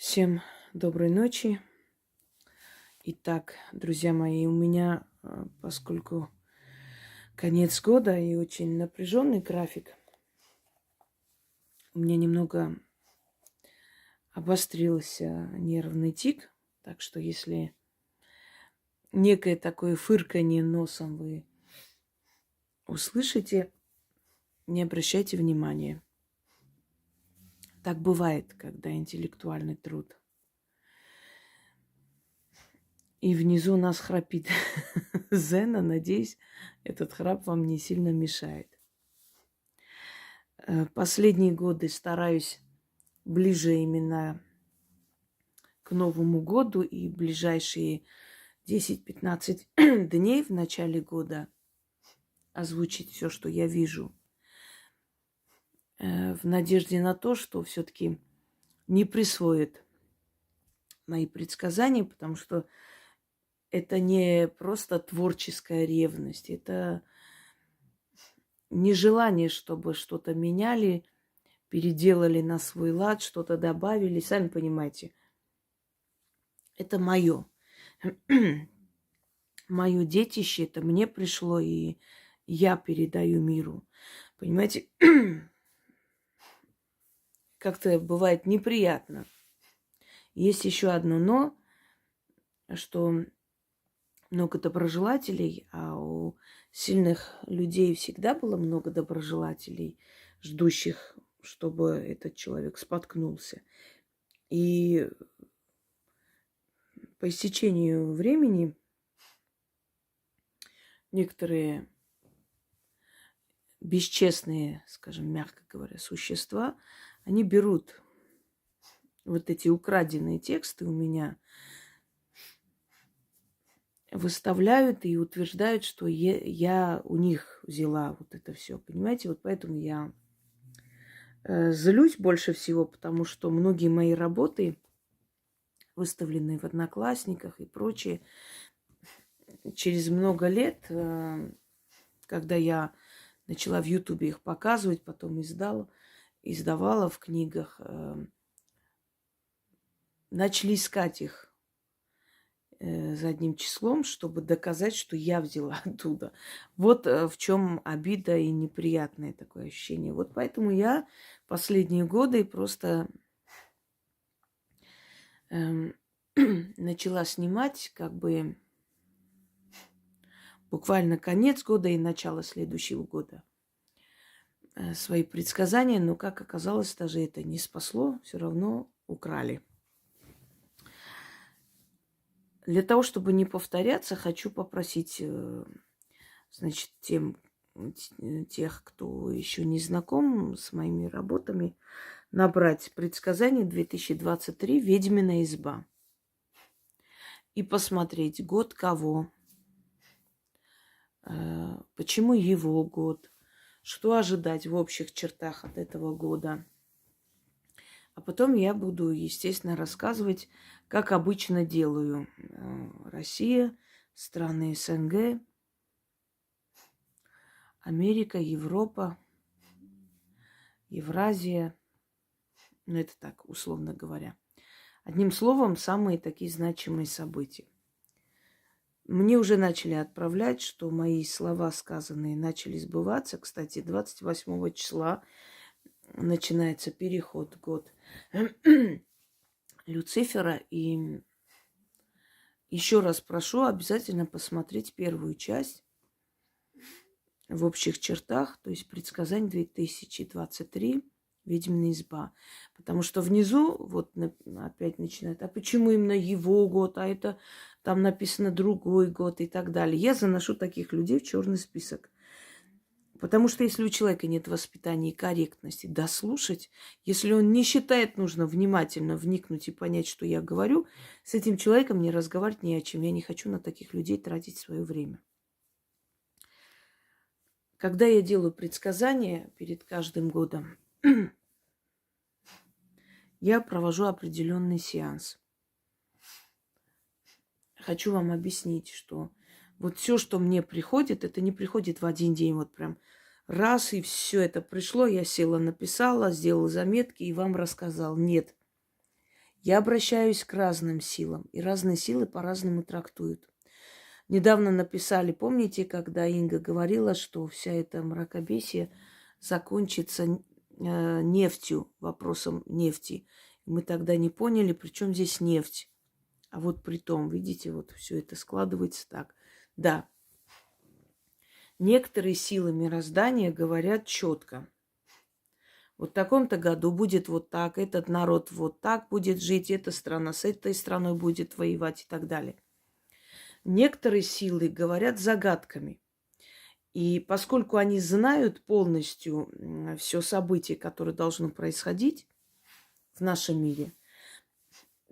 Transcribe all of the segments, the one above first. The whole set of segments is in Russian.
Всем доброй ночи. Итак, друзья мои, у меня, поскольку конец года и очень напряженный график, у меня немного обострился нервный тик. Так что если некое такое фырканье носом вы услышите, не обращайте внимания. Так бывает, когда интеллектуальный труд. И внизу нас храпит Зена. Надеюсь, этот храп вам не сильно мешает. Последние годы стараюсь ближе именно к Новому году и ближайшие 10-15 дней в начале года озвучить все, что я вижу, в надежде на то, что все-таки не присвоят мои предсказания, потому что это не просто творческая ревность, это нежелание, чтобы что-то меняли, переделали на свой лад, что-то добавили. Сами понимаете, это мое. Мое детище, это мне пришло, и я передаю миру. Понимаете, как-то бывает неприятно. Есть еще одно но, что много доброжелателей, а у сильных людей всегда было много доброжелателей, ждущих, чтобы этот человек споткнулся. И по истечению времени некоторые бесчестные, скажем, мягко говоря, существа, они берут вот эти украденные тексты у меня, выставляют и утверждают, что я у них взяла вот это все. Понимаете, вот поэтому я злюсь больше всего, потому что многие мои работы, выставленные в Одноклассниках и прочее, через много лет, когда я начала в Ютубе их показывать, потом издавала в книгах, начали искать их задним числом, чтобы доказать, что я взяла оттуда. Вот в чем обида и неприятное такое ощущение. Вот поэтому я последние годы просто начала снимать как бы буквально конец года и начало следующего года свои предсказания, но, как оказалось, даже это не спасло, все равно украли. Для того, чтобы не повторяться, хочу попросить, значит, тех, кто еще не знаком с моими работами, набрать предсказание 2023 «Ведьмина изба» и посмотреть год кого, почему его год, что ожидать в общих чертах от этого года. А потом я буду, естественно, рассказывать, как обычно делаю. Россия, страны СНГ, Америка, Европа, Евразия. Ну, это так, условно говоря. Одним словом, самые такие значимые события. Мне уже начали отправлять, что мои слова сказанные начали сбываться. Кстати, 28 числа начинается переход в год Люцифера. И еще раз прошу обязательно посмотреть первую часть в общих чертах, то есть предсказание 2023 «Ведьмина изба». Потому что внизу вот опять начинают, а почему именно его год, а это там написано другой год и так далее. Я заношу таких людей в черный список. Потому что если у человека нет воспитания и корректности дослушать, если он не считает нужно внимательно вникнуть и понять, что я говорю, с этим человеком не разговаривать не о чем. Я не хочу на таких людей тратить свое время. Когда я делаю предсказания перед каждым годом, я провожу определенный сеанс. Хочу вам объяснить, что вот все, что мне приходит, это не приходит в один день, вот прям раз, и все это пришло, я села, написала, сделала заметки и вам рассказал. Нет. Я обращаюсь к разным силам, и разные силы по-разному трактуют. Недавно написали, помните, когда Инга говорила, что вся эта мракобесие закончится нефтью, вопросом нефти. Мы тогда не поняли, при чем здесь нефть. А вот при том, видите, вот все это складывается так. Да, некоторые силы мироздания говорят четко. Вот в таком-то году будет вот так, этот народ вот так будет жить, эта страна с этой страной будет воевать и так далее. Некоторые силы говорят загадками. И поскольку они знают полностью все события, которые должны происходить в нашем мире,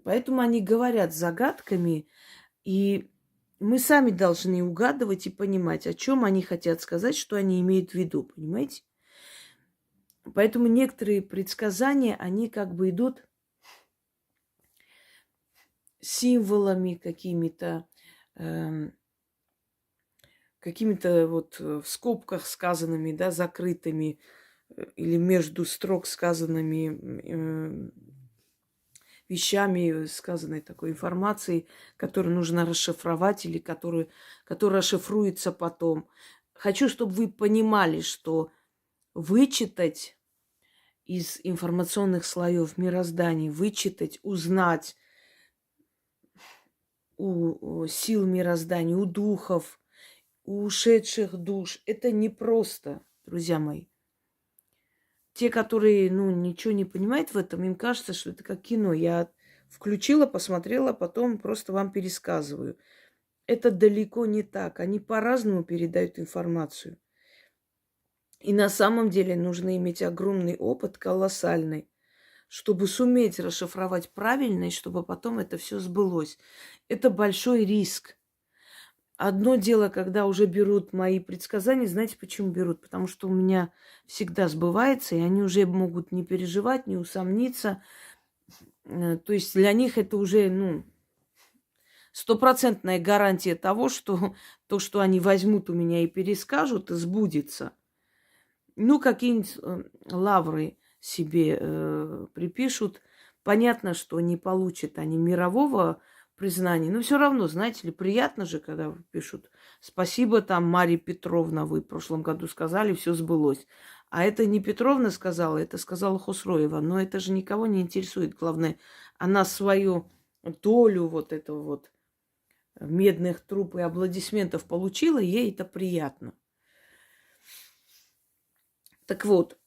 поэтому они говорят загадками, и мы сами должны угадывать и понимать, о чем они хотят сказать, что они имеют в виду, понимаете? Поэтому некоторые предсказания, они как бы идут символами какими-то, какими-то вот в скобках сказанными, да, закрытыми, или между строк сказанными вещами, сказанной такой информацией, которую нужно расшифровать или которая расшифруется потом. Хочу, чтобы вы понимали, что вычитать из информационных слоев мироздания, вычитать, узнать у сил мироздания, у духов, у ушедших душ. Это непросто, друзья мои. Те, которые, ничего не понимают в этом, им кажется, что это как кино. Я включила, посмотрела, потом просто вам пересказываю. Это далеко не так. Они по-разному передают информацию. И на самом деле нужно иметь огромный опыт, колоссальный, чтобы суметь расшифровать правильно, и чтобы потом это все сбылось. Это большой риск. Одно дело, когда уже берут мои предсказания, знаете, почему берут? Потому что у меня всегда сбывается, и они уже могут не переживать, не усомниться. То есть для них это уже, стопроцентная гарантия того, что то, что они возьмут у меня и перескажут, сбудется. Какие-нибудь лавры себе припишут. Понятно, что не получат они мирового признания, но все равно, знаете ли, приятно же, когда пишут: спасибо, там, Марья Петровна, вы в прошлом году сказали, все сбылось. А это не Петровна сказала, это сказала Хусроева. Но это же никого не интересует. Главное, она свою долю вот этого вот медных труб и аплодисментов получила, и ей это приятно. Так вот,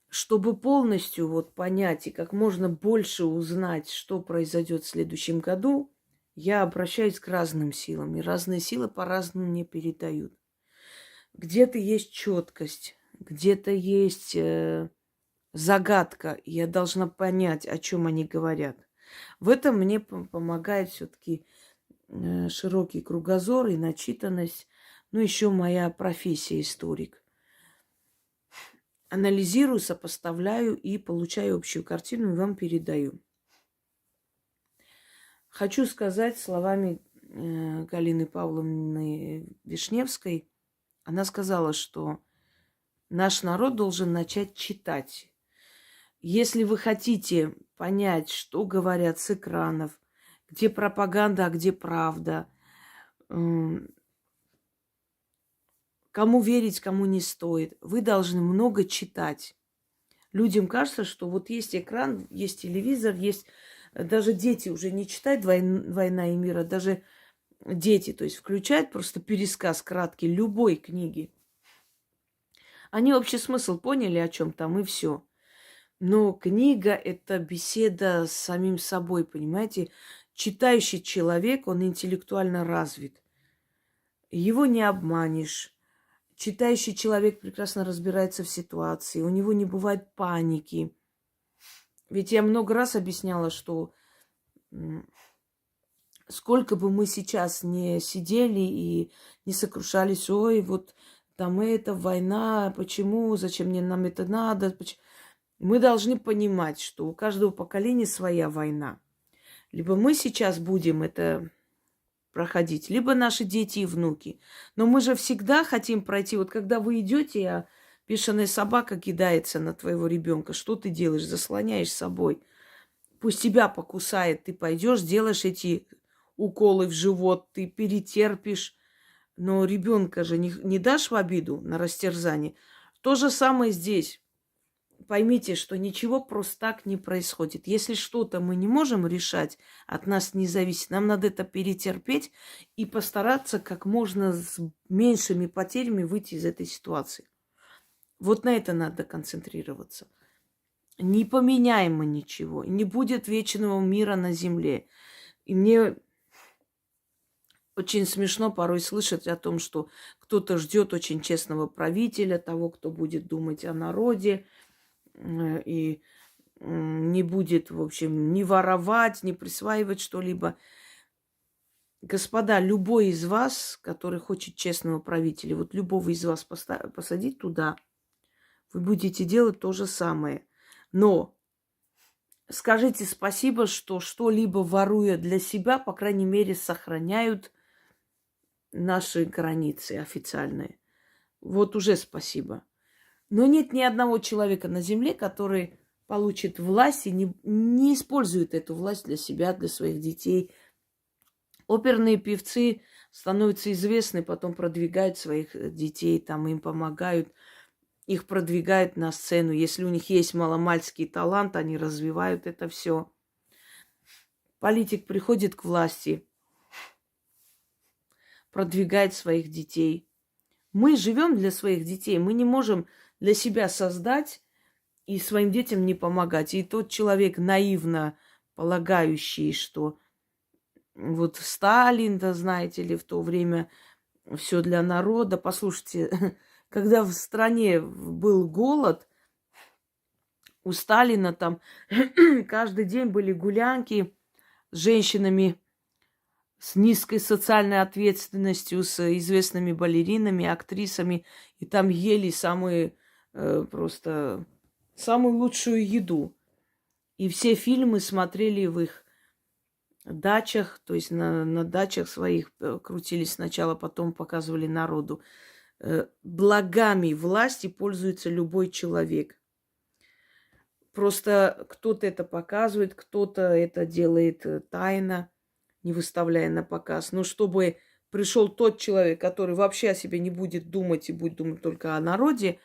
чтобы полностью понять и как можно больше узнать, что произойдет в следующем году, я обращаюсь к разным силам. И разные силы по-разному мне передают. Где-то есть четкость, где-то есть загадка. И я должна понять, о чем они говорят. В этом мне помогает все-таки широкий кругозор и начитанность. Еще моя профессия историк. Анализирую, сопоставляю и получаю общую картину и вам передаю. Хочу сказать словами Галины Павловны Вишневской. Она сказала, что наш народ должен начать читать. Если вы хотите понять, что говорят с экранов, где пропаганда, а где правда, кому верить, кому не стоит. Вы должны много читать. Людям кажется, что вот есть экран, есть телевизор, есть... Даже дети уже не читают «Война и мир», а даже дети, то есть включают просто пересказ краткий любой книги. Они общий смысл поняли, о чем там, и все. Но книга – это беседа с самим собой, понимаете? Читающий человек, он интеллектуально развит. Его не обманешь. Читающий человек прекрасно разбирается в ситуации, у него не бывает паники. Ведь я много раз объясняла, что сколько бы мы сейчас не сидели и не сокрушались: ой, вот там это, война, почему, зачем мне нам это надо. Мы должны понимать, что у каждого поколения своя война. Либо мы сейчас будем это проходить, либо наши дети и внуки. Но мы же всегда хотим пройти. Вот когда вы идете, а бешеная собака кидается на твоего ребенка, что ты делаешь? Заслоняешь собой пусть тебя покусает, ты пойдешь, сделаешь эти уколы в живот, ты перетерпишь. Но ребенка же не дашь в обиду на растерзание. То же самое здесь. Поймите, что ничего просто так не происходит. Если что-то мы не можем решать, от нас не зависит, нам надо это перетерпеть и постараться как можно с меньшими потерями выйти из этой ситуации. Вот на это надо концентрироваться. Не поменяем мы ничего, не будет вечного мира на земле. И мне очень смешно порой слышать о том, что кто-то ждет очень честного правителя, того, кто будет думать о народе, и не будет, в общем, не воровать, не присваивать что-либо. Господа, любой из вас, который хочет честного правителя, вот любого из вас посадить туда, вы будете делать то же самое. Но скажите спасибо, что что-либо воруя для себя, по крайней мере, сохраняют наши границы официальные. Вот уже спасибо. Но нет ни одного человека на земле, который получит власть и не использует эту власть для себя, для своих детей. Оперные певцы становятся известны, потом продвигают своих детей, там им помогают, их продвигают на сцену. Если у них есть маломальский талант, они развивают это все. Политик приходит к власти, продвигает своих детей. Мы живем для своих детей, мы не можем для себя создать и своим детям не помогать. И тот человек, наивно полагающий, что вот Сталин, да знаете ли, в то время все для народа. Послушайте, когда в стране был голод, у Сталина там каждый день были гулянки с женщинами с низкой социальной ответственностью, с известными балеринами, актрисами. И там ели просто самую лучшую еду. И все фильмы смотрели в их дачах, то есть на дачах своих крутились сначала, потом показывали народу. Благами власти пользуется любой человек. Просто кто-то это показывает, кто-то это делает тайно, не выставляя на показ. Но чтобы пришел тот человек, который вообще о себе не будет думать и будет думать только о народе,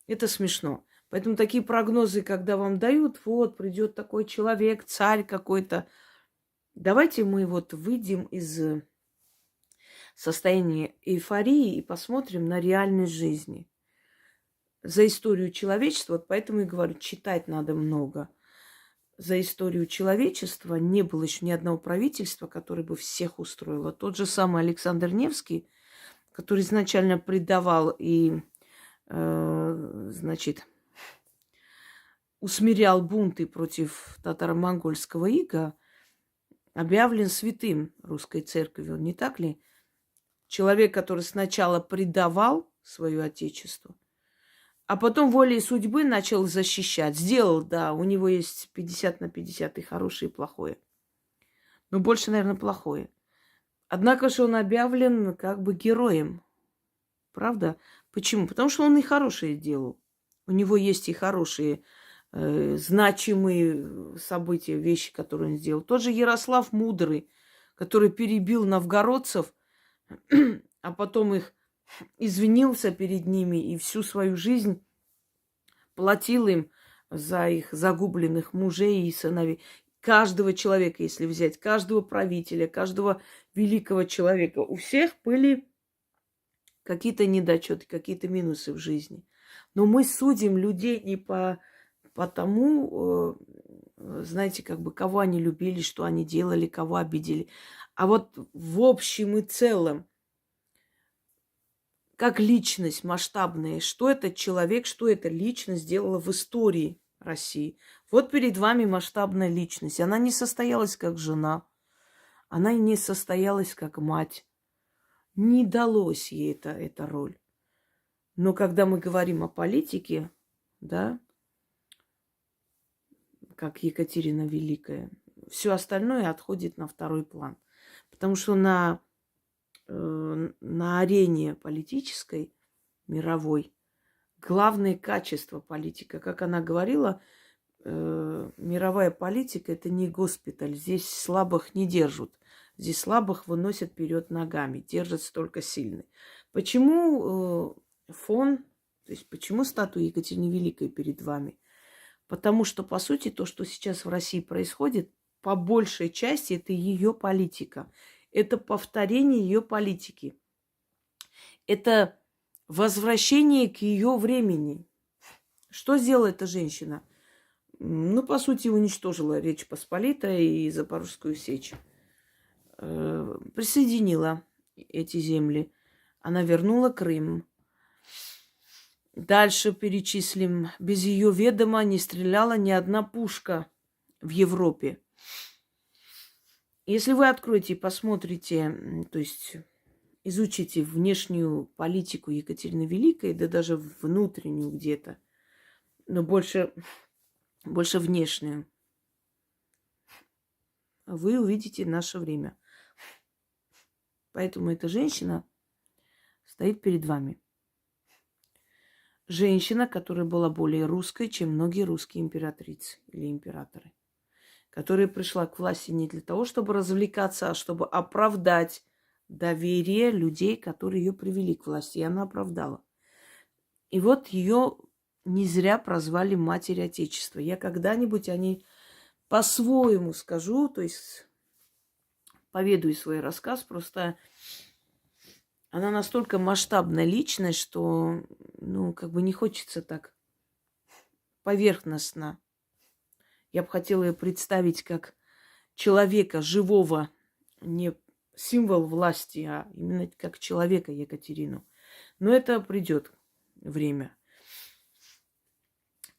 это смешно. Поэтому такие прогнозы, когда вам дают, вот придет такой человек, царь какой-то. Давайте мы вот выйдем из состояния эйфории и посмотрим на реальность жизни. За историю человечества, вот поэтому и говорю, читать надо много. За историю человечества не было еще ни одного правительства, которое бы всех устроило. Тот же самый Александр Невский, который изначально предавал и, усмирял бунты против татаро-монгольского ига, объявлен святым русской церковью, не так ли? Человек, который сначала предавал свое отечество, а потом волей судьбы начал защищать. Сделал, да, у него есть 50/50 и хорошее, и плохое. Но больше, наверное, плохое. Однако же он объявлен как бы героем. Правда? Почему? Потому что он и хорошее делал. У него есть и хорошие, значимые события, вещи, которые он сделал. Тот же Ярослав Мудрый, который перебил новгородцев, а потом их извинился перед ними и всю свою жизнь платил им за их загубленных мужей и сыновей. Каждого человека, если взять, каждого правителя, каждого великого человека, у всех были какие-то недочеты, какие-то минусы в жизни. Но мы судим людей не по тому, знаете, как бы кого они любили, что они делали, кого обидели, а вот в общем и целом, как личность масштабная, что этот человек, что эта личность сделала в истории России. Вот перед вами масштабная личность. Она не состоялась как жена, она не состоялась как мать. Не далась ей эта роль. Но когда мы говорим о политике, да, как Екатерина Великая, все остальное отходит на второй план. Потому что на арене политической, мировой, главное качество политика, как она говорила, мировая политика – это не госпиталь. Здесь слабых не держат. Здесь слабых выносят вперед ногами, держатся только сильные. Почему фон, то есть почему статуя Екатерины Великой перед вами? Потому что, по сути, то, что сейчас в России происходит, по большей части это ее политика. Это повторение ее политики. Это возвращение к ее времени. Что сделала эта женщина? Ну, по сути, уничтожила Речь Посполитая и Запорожскую сечь. Присоединила эти земли. Она вернула Крым. Дальше перечислим. Без ее ведома не стреляла ни одна пушка в Европе. Если вы откроете и посмотрите, то есть изучите внешнюю политику Екатерины Великой, да даже внутреннюю где-то, но больше внешнюю, вы увидите наше время. Поэтому эта женщина стоит перед вами. Женщина, которая была более русской, чем многие русские императрицы или императоры. Которая пришла к власти не для того, чтобы развлекаться, а чтобы оправдать доверие людей, которые ее привели к власти. И она оправдала. И вот ее не зря прозвали Матерь Отечества. Я когда-нибудь о ней по-своему скажу, то есть поведаю свой рассказ. Просто она настолько масштабная личность, что, не хочется так поверхностно. Я бы хотела ее представить как человека живого, не символ власти, а именно как человека Екатерину. Но это придет время.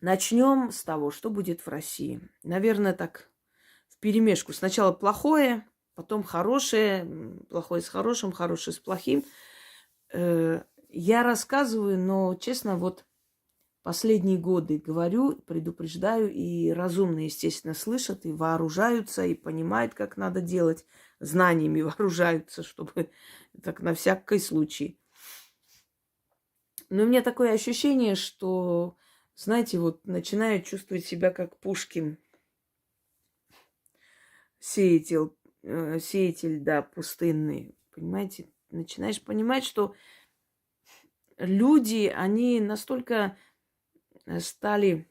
Начнем с того, что будет в России. Наверное, так вперемешку. Сначала плохое, потом хорошее, плохое с хорошим, хорошее с плохим. Я рассказываю, но, честно, последние годы говорю, предупреждаю, и разумные, естественно, слышат, и вооружаются, и понимают, как надо делать. Знаниями вооружаются, чтобы так на всякий случай. Но у меня такое ощущение, что, знаете, начинаю чувствовать себя как Пушкин. Сеятель, да, пустынный. Понимаете? Начинаешь понимать, что люди, они настолько стали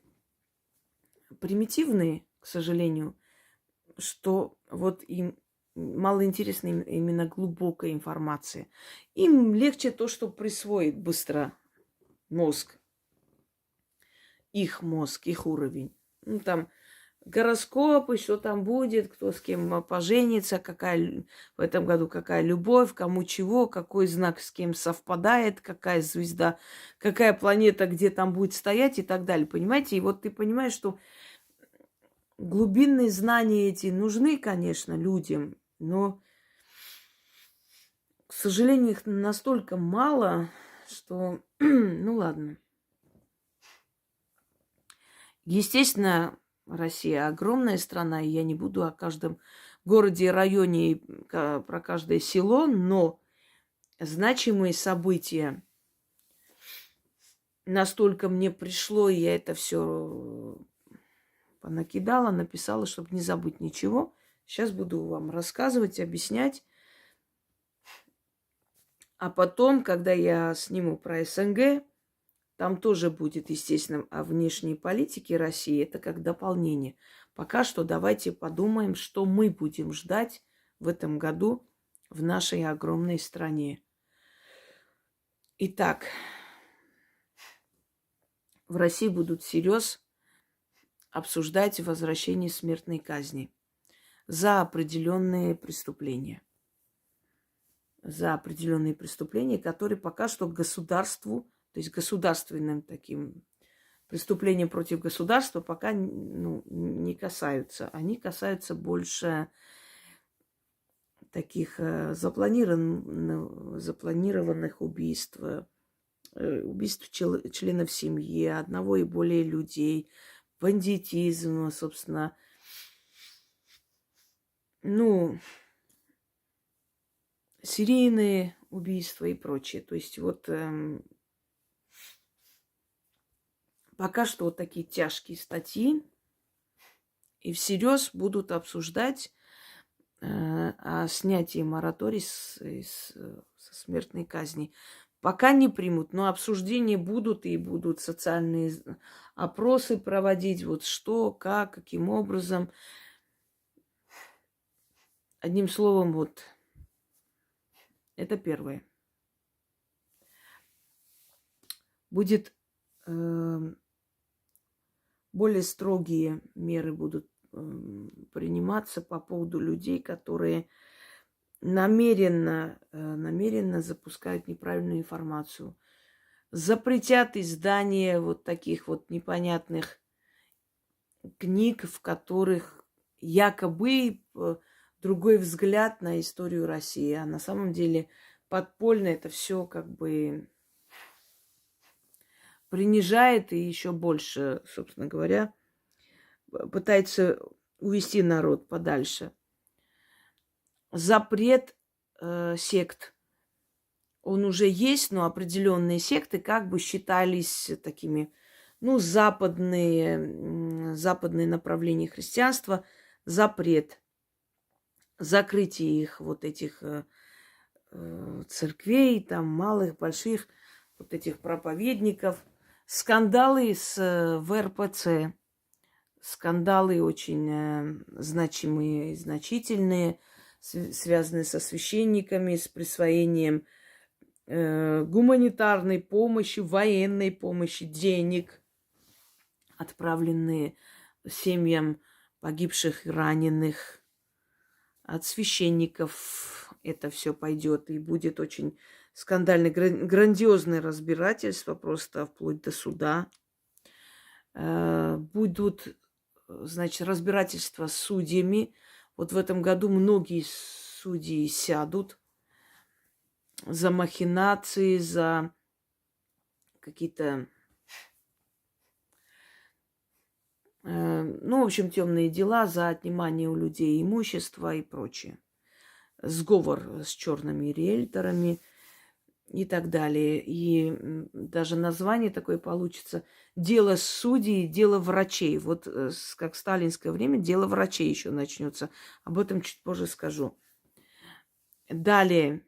примитивные, к сожалению, что им мало интересна именно глубокая информация. Им легче то, что присвоит быстро мозг. Их мозг, их уровень. Там гороскопы, что там будет, кто с кем поженится, какая в этом году какая любовь, кому чего, какой знак с кем совпадает, какая звезда, какая планета где там будет стоять и так далее. Понимаете? И ты понимаешь, что глубинные знания эти нужны, конечно, людям, но, к сожалению, их настолько мало, что, ладно. Естественно, Россия огромная страна, и я не буду о каждом городе, районе и про каждое село, но значимые события настолько мне пришло, и я это все понакидала, написала, чтобы не забыть ничего. Сейчас буду вам рассказывать, объяснять. А потом, когда я сниму про СНГ, там тоже будет, естественно, о внешней политике России. Это как дополнение. Пока что давайте подумаем, что мы будем ждать в этом году в нашей огромной стране. Итак, в России будут всерьез обсуждать возвращение смертной казни за определенные преступления. За определенные преступления, которые пока что государству, то есть государственным таким преступлениям против государства пока не касаются. Они касаются больше таких запланированных убийств, убийств членов семьи, одного и более людей, бандитизм, собственно, серийные убийства и прочее. То есть пока что такие тяжкие статьи и всерьез будут обсуждать о снятии моратория со смертной казни. Пока не примут, но обсуждения будут, и будут социальные опросы проводить, вот что, как, каким образом. Одним словом, вот это первое. Будет более строгие меры будут приниматься по поводу людей, которые намеренно запускают неправильную информацию. Запретят издание вот таких вот непонятных книг, в которых якобы другой взгляд на историю России. А на самом деле подпольно это все как бы принижает и еще больше, собственно говоря, пытается увести народ подальше. Запрет сект, он уже есть, но определенные секты как бы считались такими, ну, западные направления христианства. Запрет, закрытие их, вот этих церквей, там, малых, больших, вот этих проповедников. Скандалы в РПЦ. Скандалы очень значимые и значительные, связанные со священниками, с присвоением гуманитарной помощи, военной помощи, денег, отправленные семьям погибших и раненых. От священников это все пойдет, и будет очень скандальное, грандиозное разбирательство, просто вплоть до суда. Будут, значит, разбирательства с судьями. Вот в этом году многие судьи сядут за махинации, за какие-то, ну, в общем, темные дела, за отнимание у людей имущества и прочее. Сговор с черными риэлторами и так далее. И даже название такое получится: дело судей, дело врачей. Вот как в сталинское время дело врачей еще начнется. Об этом чуть позже скажу. Далее.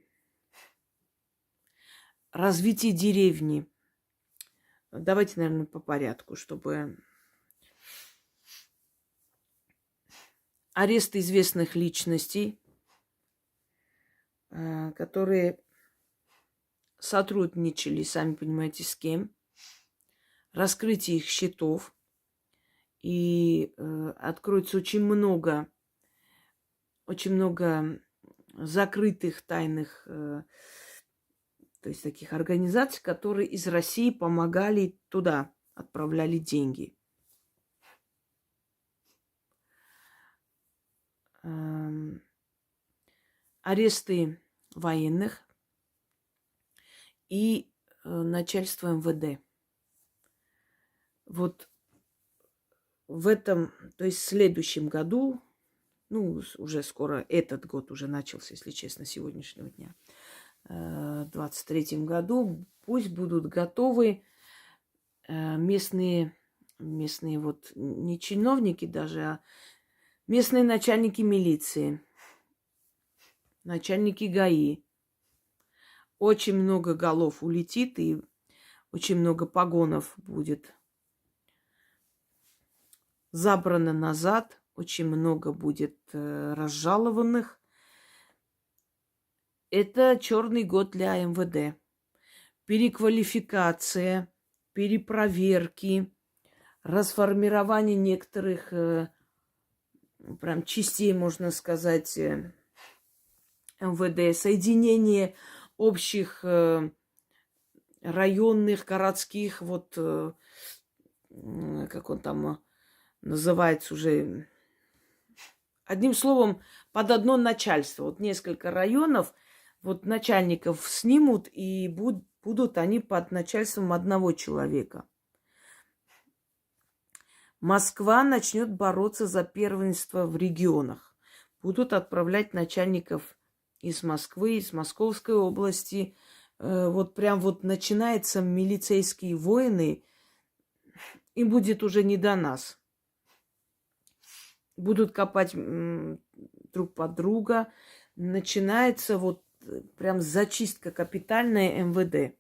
Развитие деревни. Давайте, наверное, по порядку, чтобы... Арест известных личностей, которые сотрудничали, сами понимаете, с кем. Раскрытие их счетов. И откроется очень много закрытых, тайных, то есть таких организаций, которые из России помогали туда, отправляли деньги. Аресты военных и начальство МВД. Вот в этом, то есть в следующем году, ну, уже скоро, этот год уже начался, если честно, с сегодняшнего дня, в 23-м году, пусть будут готовы местные вот не чиновники даже, а местные начальники милиции, начальники ГАИ. Очень много голов улетит, и очень много погонов будет забрано назад, очень много будет разжалованных. Это черный год для МВД. Переквалификация, перепроверки, расформирование некоторых прям частей, можно сказать, МВД, соединение общих районных, городских, вот как он там называется уже, одним словом, под одно начальство. Вот несколько районов, вот начальников снимут, и будут они под начальством одного человека. Москва начнет бороться за первенство в регионах. Будут отправлять начальников из Москвы, из Московской области. Вот прям вот начинаются милицейские войны. Им будет уже не до нас. будут копать друг под друга. Начинается вот прям зачистка капитальная МВД.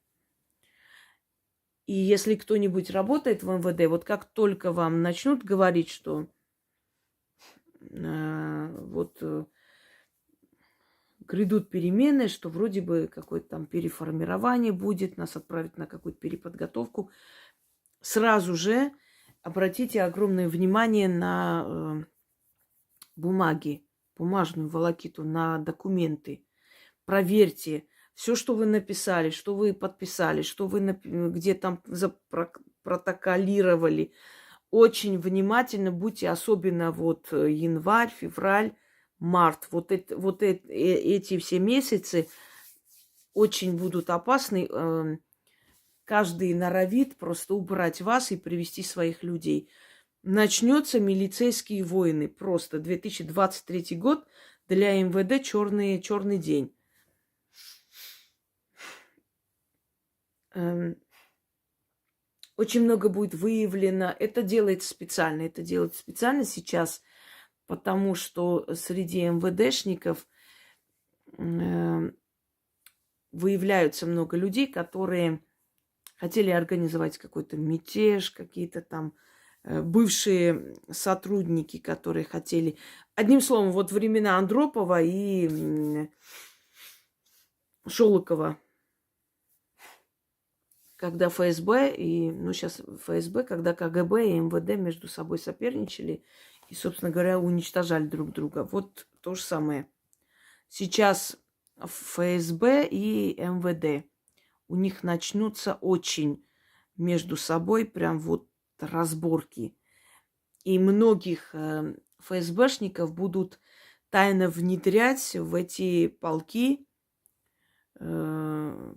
И если кто-нибудь работает в МВД, вот как только вам начнут говорить, что грядут перемены, что вроде бы какое-то там переформирование будет, нас отправят на какую-то переподготовку, сразу же обратите огромное внимание на бумаги, бумажную волокиту, на документы. Проверьте все, что вы написали, что вы подписали, что вы где там запротоколировали. Очень внимательно будьте, особенно вот январь, февраль, март. Эти все месяцы очень будут опасны. Каждый норовит просто убрать вас и привести своих людей. Начнется милицейские войны. Просто 2023 год для МВД черный день. Очень много будет выявлено. Это делается специально сейчас, потому что среди МВДшников выявляются много людей, которые хотели организовать какой-то мятеж, какие-то там бывшие сотрудники, которые хотели... Одним словом, вот времена Андропова и Шолокова, когда ФСБ сейчас ФСБ, когда КГБ и МВД между собой соперничали и, собственно говоря, уничтожали друг друга. Вот то же самое. Сейчас ФСБ и МВД. У них начнутся очень между собой прям вот разборки. И многих ФСБшников будут тайно внедрять в эти полки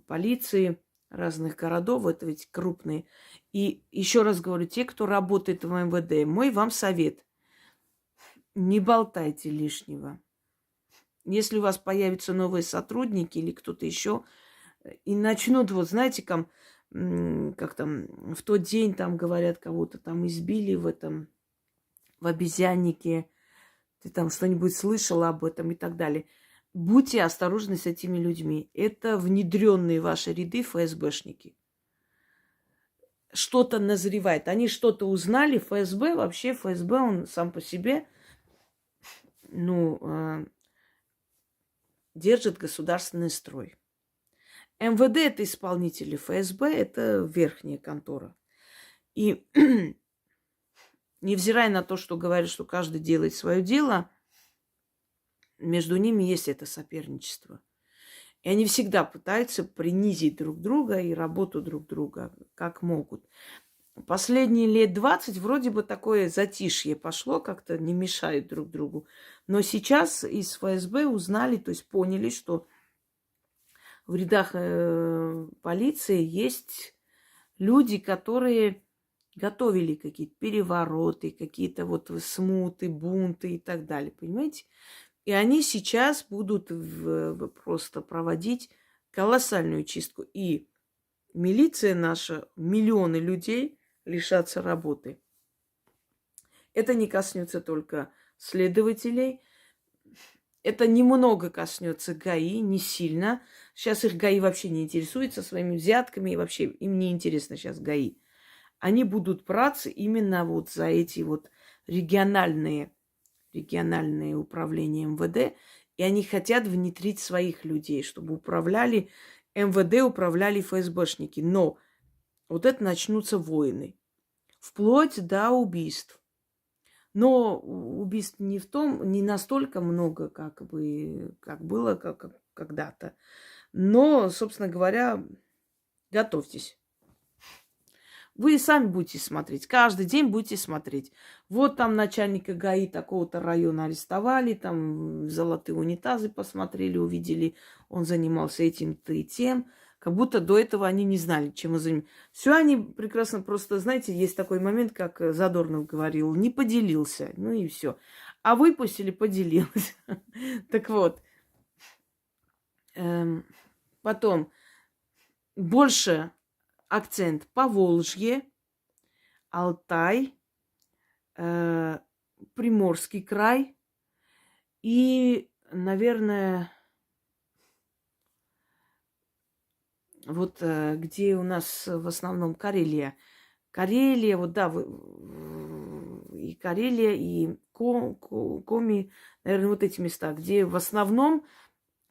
полиции разных городов, это ведь крупные. И еще раз говорю, те, кто работает в МВД, мой вам совет. Не болтайте лишнего. Если у вас появятся новые сотрудники или кто-то еще, и начнут, вот знаете, как там в тот день там говорят, кого-то там избили в обезьяннике, ты там что-нибудь слышала об этом и так далее. Будьте осторожны с этими людьми. Это внедренные в ваши ряды ФСБшники. Что-то назревает. Они что-то узнали. ФСБ, он сам по себе, держит государственный строй. МВД – это исполнители, ФСБ – это верхняя контора. И невзирая на то, что говорят, что каждый делает свое дело, между ними есть это соперничество. И они всегда пытаются принизить друг друга и работу друг друга, как могут. Последние лет 20 вроде бы такое затишье пошло, как-то не мешают друг другу. Но сейчас из ФСБ узнали, то есть поняли, что в рядах полиции есть люди, которые готовили какие-то перевороты, какие-то вот смуты, бунты и так далее, понимаете? И они сейчас будут просто проводить колоссальную чистку. И милиция наша, миллионы людей лишатся работы. Это не коснется только следователей. Это немного коснется ГАИ, не сильно. Сейчас их ГАИ вообще не интересуется своими взятками. И вообще им не интересно сейчас ГАИ. Они будут браться именно вот за эти вот региональные управления МВД, и они хотят внедрить своих людей, чтобы управляли МВД, управляли ФСБшники. Но вот это начнутся войны. Вплоть до убийств. Но убийств не настолько много, как было когда-то. Но, собственно говоря, готовьтесь. Вы сами будете смотреть, каждый день будете смотреть. Вот там начальника ГАИ такого-то района арестовали, там золотые унитазы посмотрели, увидели, он занимался этим-то и тем. Как будто до этого они не знали, чем он занимался. Все они прекрасно просто, знаете, есть такой момент, как Задорнов говорил, не поделился, ну и все. А выпустили, поделился. Так вот. Потом больше акцент Поволжье, Алтай, Приморский край и, наверное, вот где у нас в основном Карелия. Карелия, вот да, и Карелия, и Коми, наверное, вот эти места, где в основном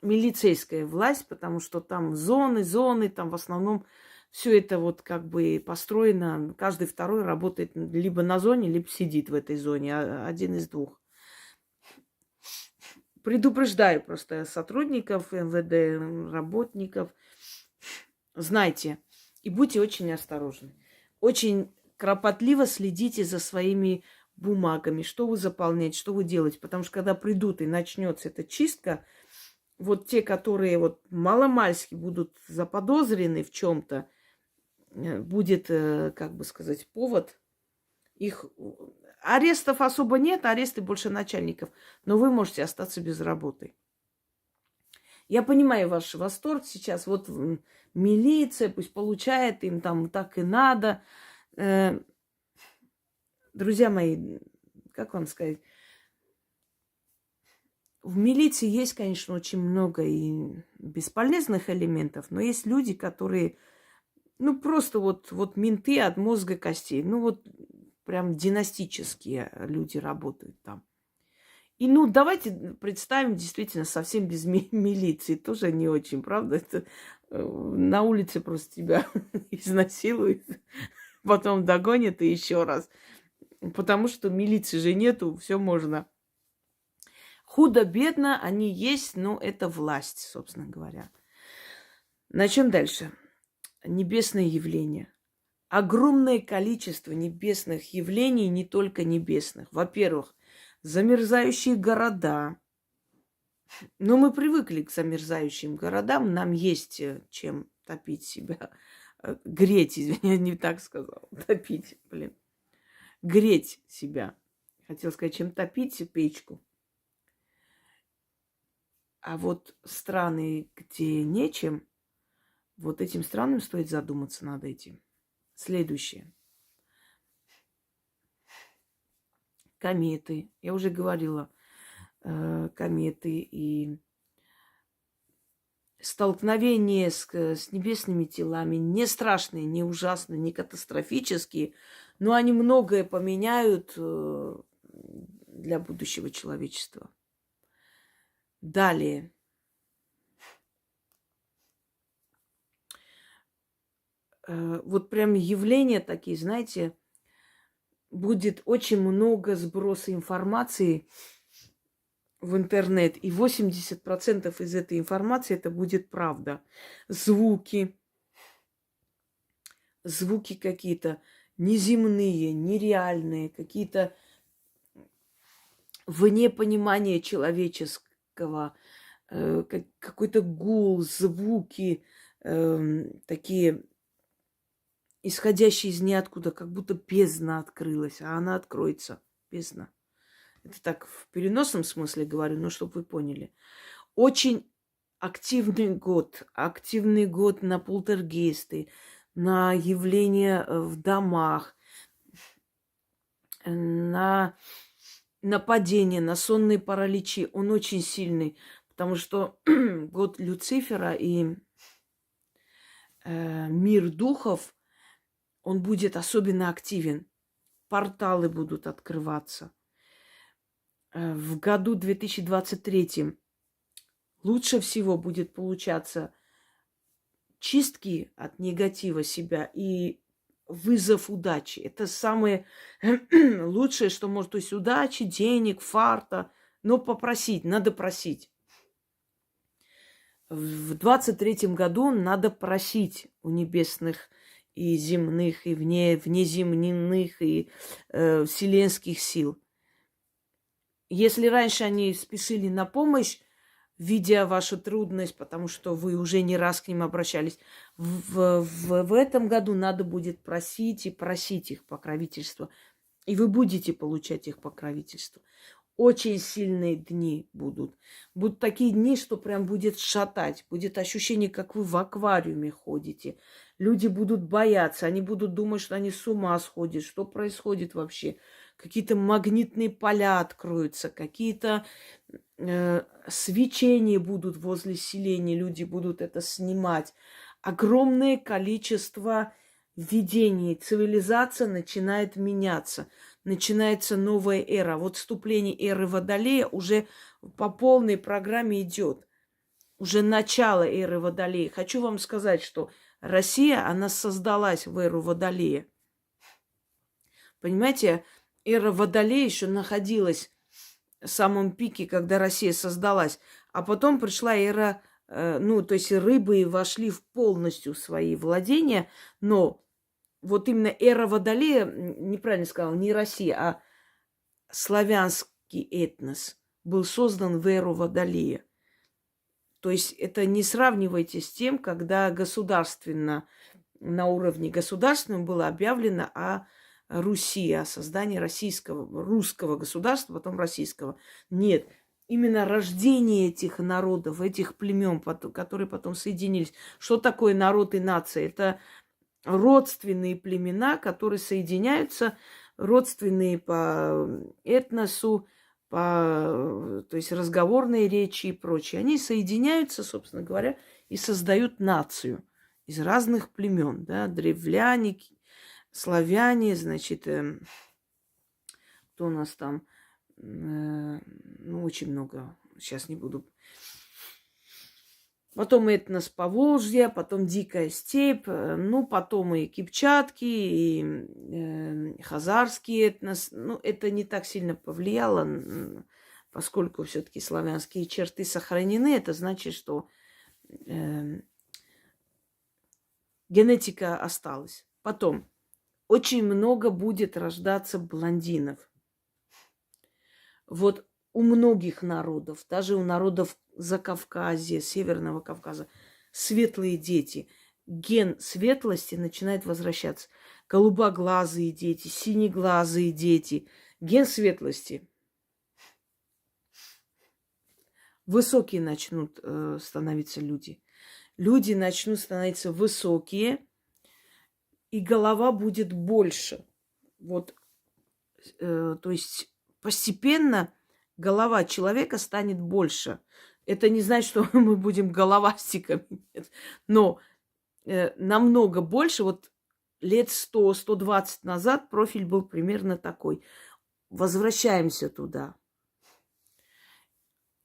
милицейская власть, потому что там зоны, там в основном все это вот как бы построено, каждый второй работает либо на зоне, либо сидит в этой зоне, один из двух. Предупреждаю просто сотрудников МВД, работников, знайте и будьте очень осторожны. Очень кропотливо следите за своими бумагами, что вы заполняете, что вы делаете. Потому что когда придут и начнется эта чистка, вот те, которые вот маломальски будут заподозрены в чем-то, будет, как бы сказать, повод их... Арестов особо нет, аресты больше начальников, но вы можете остаться без работы. Я понимаю ваш восторг сейчас. Вот милиция пусть получает, им там так и надо. Друзья мои, как вам сказать? В милиции есть, конечно, очень много и бесполезных элементов, но есть люди, которые, ну, просто вот менты от мозга костей. Ну, вот прям династические люди работают там. И, ну, давайте представим действительно совсем без милиции. Тоже не очень, правда? Это на улице просто тебя изнасилуют, потом догонят и еще раз. Потому что милиции же нету, все можно. Худо-бедно они есть, но это власть, собственно говоря. Начнем дальше. Небесные явления. Огромное количество небесных явлений, не только небесных. Во-первых, замерзающие города. Но мы привыкли к замерзающим городам. Нам есть чем топить себя. Греть, извини, я не так сказала. Топить, блин. Греть себя. Хотела сказать, чем топить печку. А вот страны, где нечем, вот этим странам стоит задуматься над этим. Следующее. Кометы. Я уже говорила, кометы и столкновения с небесными телами не страшные, не ужасные, не катастрофические, но они многое поменяют для будущего человечества. Далее. Вот прям явления такие, знаете, будет очень много сброса информации в интернет, и 80% из этой информации это будет правда. Звуки какие-то неземные, нереальные, какие-то вне понимания человеческого, какой-то гул, звуки такие, исходящие из ниоткуда, как будто бездна открылась, а она откроется, бездна. Это так в переносном смысле говорю, но чтобы вы поняли. Очень активный год на полтергейсты, на явления в домах, на нападения, на сонные параличи. Он очень сильный, потому что год Люцифера и мир духов, он будет особенно активен. Порталы будут открываться. В году 2023 лучше всего будет получаться чистки от негатива себя и вызов удачи. Это самое лучшее, что может. То есть удачи, денег, фарта. Но попросить, надо просить. В 23-м году надо просить у небесных и земных, и внеземных, и вселенских сил. Если раньше они спешили на помощь, видя вашу трудность, потому что вы уже не раз к ним обращались, в этом году надо будет просить и просить их покровительства. И вы будете получать их покровительство. Очень сильные дни будут. Будут такие дни, что прям будет шатать. Будет ощущение, как вы в аквариуме ходите. Люди будут бояться. Они будут думать, что они с ума сходят. Что происходит вообще? какие-то магнитные поля откроются, какие-то свечения будут возле селения, люди будут это снимать. Огромное количество видений. Цивилизация начинает меняться. Начинается новая эра. Вот вступление эры Водолея уже по полной программе идет. Уже начало эры Водолея. Хочу вам сказать, что Россия, она создалась в эру Водолея. Понимаете, эра Водолея еще находилась в самом пике, когда Россия создалась. А потом пришла эра, то есть рыбы вошли в полностью свои владения. Но вот именно эра Водолея, неправильно сказала, не Россия, а славянский этнос был создан в эру Водолея. То есть это не сравнивайте с тем, когда государственно, на уровне государственном было объявлено о Руси, о создании русского государства, потом российского. Нет, именно рождение этих народов, этих племен, которые потом соединились. Что такое народ и нация? Это родственные племена, которые соединяются, родственные по этносу, то есть разговорные речи и прочее. Они соединяются, собственно говоря, и создают нацию из разных племен. Да? Древляне, славяне, значит, кто у нас там, очень много, сейчас не буду. Потом этнос Поволжья, потом Дикая степь, потом и кипчатки, и хазарский этнос. Это не так сильно повлияло, поскольку все-таки славянские черты сохранены. Это значит, что генетика осталась. Потом очень много будет рождаться блондинов. Вот у многих народов, даже у народов Закавказья, Северного Кавказа, светлые дети. Ген светлости начинает возвращаться. Голубоглазые дети, синеглазые дети. Ген светлости. Высокие начнут становиться люди. Люди начнут становиться высокие, и голова будет больше. То есть постепенно голова человека станет больше. Это не значит, что мы будем головастиками. Нет. Но намного больше. Вот лет 100-120 назад профиль был примерно такой. Возвращаемся туда.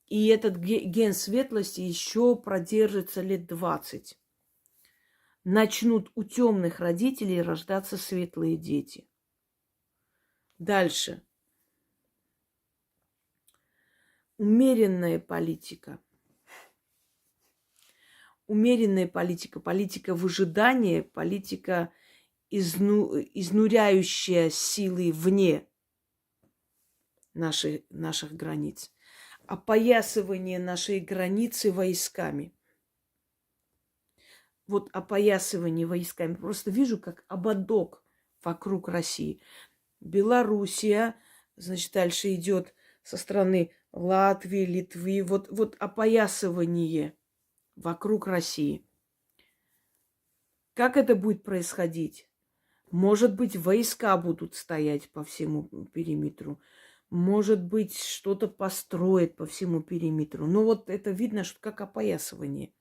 И этот ген светлости еще продержится лет 20. Начнут у темных родителей рождаться светлые дети. Дальше. Умеренная политика. Умеренная политика, политика выжидания, политика, изнуряющая силы вне наших границ. Опоясывание нашей границы войсками. Вот опоясывание войсками. Просто вижу, как ободок вокруг России. Белоруссия, значит, дальше идет со стороны Латвии, Литвы. Вот опоясывание вокруг России. Как это будет происходить? Может быть, войска будут стоять по всему периметру. Может быть, что-то построят по всему периметру. Но вот это видно, что как опоясывание.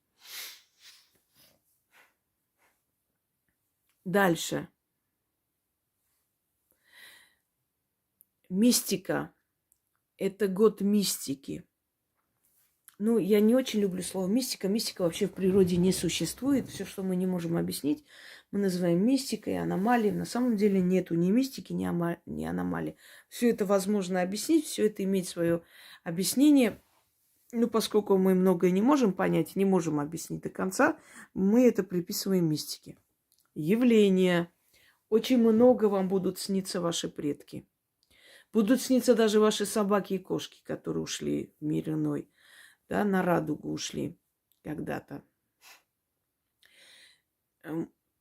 Дальше. Мистика. Это год мистики. Я не очень люблю слово мистика. Мистика вообще в природе не существует. Все, что мы не можем объяснить, мы называем мистикой, аномалией. На самом деле нету ни мистики, ни аномалии. Все это возможно объяснить, все это имеет свое объяснение. Поскольку мы многое не можем понять, не можем объяснить до конца, мы это приписываем мистике. Явления. Очень много вам будут сниться ваши предки. Будут сниться даже ваши собаки и кошки, которые ушли в мир иной. Да, на радугу ушли когда-то.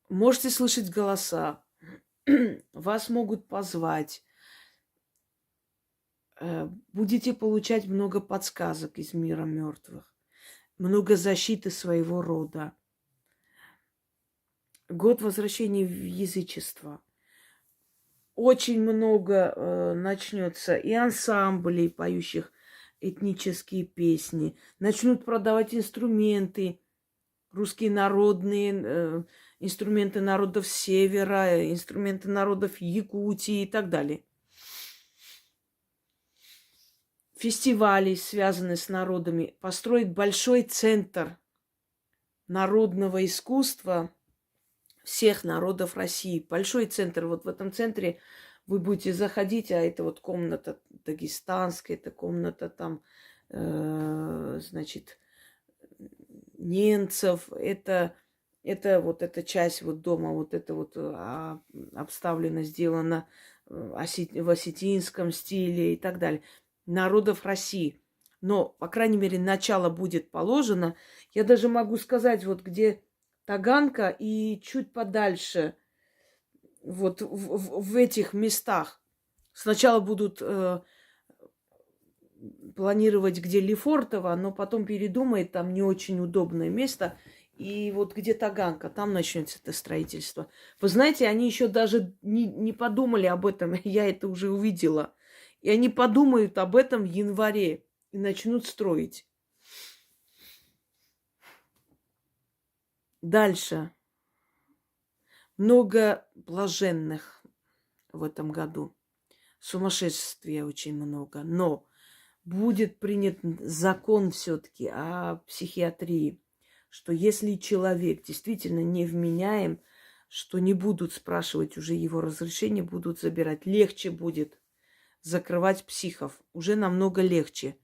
Можете слышать голоса. Вас могут позвать. Будете получать много подсказок из мира мертвых. Много защиты своего рода. Год возвращения в язычество. очень много начнется и ансамблей, поющих этнические песни. Начнут продавать инструменты, русские народные, инструменты народов Севера, инструменты народов Якутии и так далее. Фестивали, связанные с народами. Построить большой центр народного искусства всех народов России. Большой центр. Вот в этом центре вы будете заходить, а это вот комната дагестанская, это комната там, значит, немцев, это вот эта часть вот дома, вот это вот обставлено, сделано в осетинском стиле и так далее. Народов России. Но, по крайней мере, начало будет положено. Я даже могу сказать, вот где Таганка и чуть подальше, вот в этих местах. Сначала будут планировать, где Лефортово, но потом передумает, там не очень удобное место. И вот где Таганка, там начнется это строительство. Вы знаете, они еще даже не подумали об этом, я это уже увидела. И они подумают об этом в январе и начнут строить. Дальше. Много блаженных в этом году. Сумасшествия очень много. Но будет принят закон все-таки о психиатрии, что если человек действительно невменяем, что не будут спрашивать уже его разрешения, будут забирать. Легче будет закрывать психов. Уже намного легче.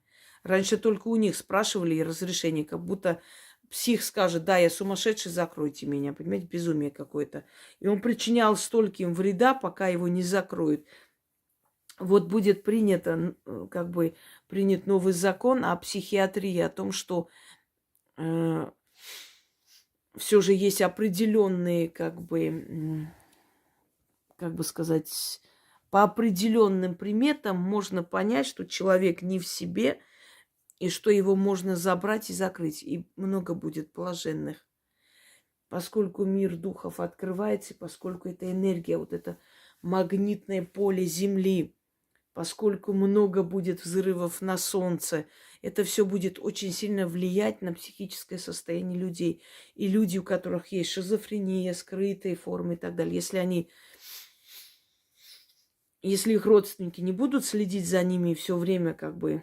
Раньше только у них спрашивали разрешение, как будто псих скажет: да, я сумасшедший, закройте меня. Понимаете, безумие какое-то. И он причинял стольким вреда, пока его не закроют. Вот будет принято, как бы принят новый закон о психиатрии, о том, что все же есть определенные, как бы сказать, по определенным приметам можно понять, что человек не в себе, и что его можно забрать и закрыть. И много будет блаженных. Поскольку мир духов открывается, поскольку это энергия, вот это магнитное поле Земли, поскольку много будет взрывов на Солнце, это все будет очень сильно влиять на психическое состояние людей. И люди, у которых есть шизофрения, скрытые формы и так далее, если их родственники не будут следить за ними и все время как бы,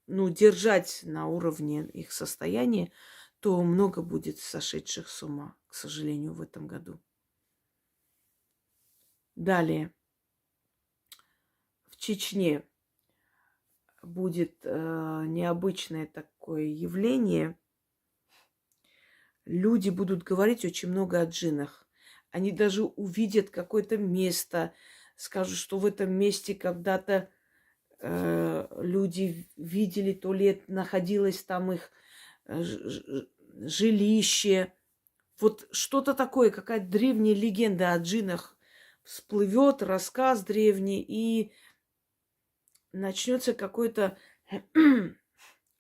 держать на уровне их состояния, то много будет сошедших с ума, к сожалению, в этом году. Далее. В Чечне будет необычное такое явление. Люди будут говорить очень много о джиннах. Они даже увидят какое-то место, скажут, что в этом месте когда-то люди видели, то ли находилось там их жилище. Вот что-то такое, какая-то древняя легенда о джиннах всплывет, рассказ древний, и начнется какой-то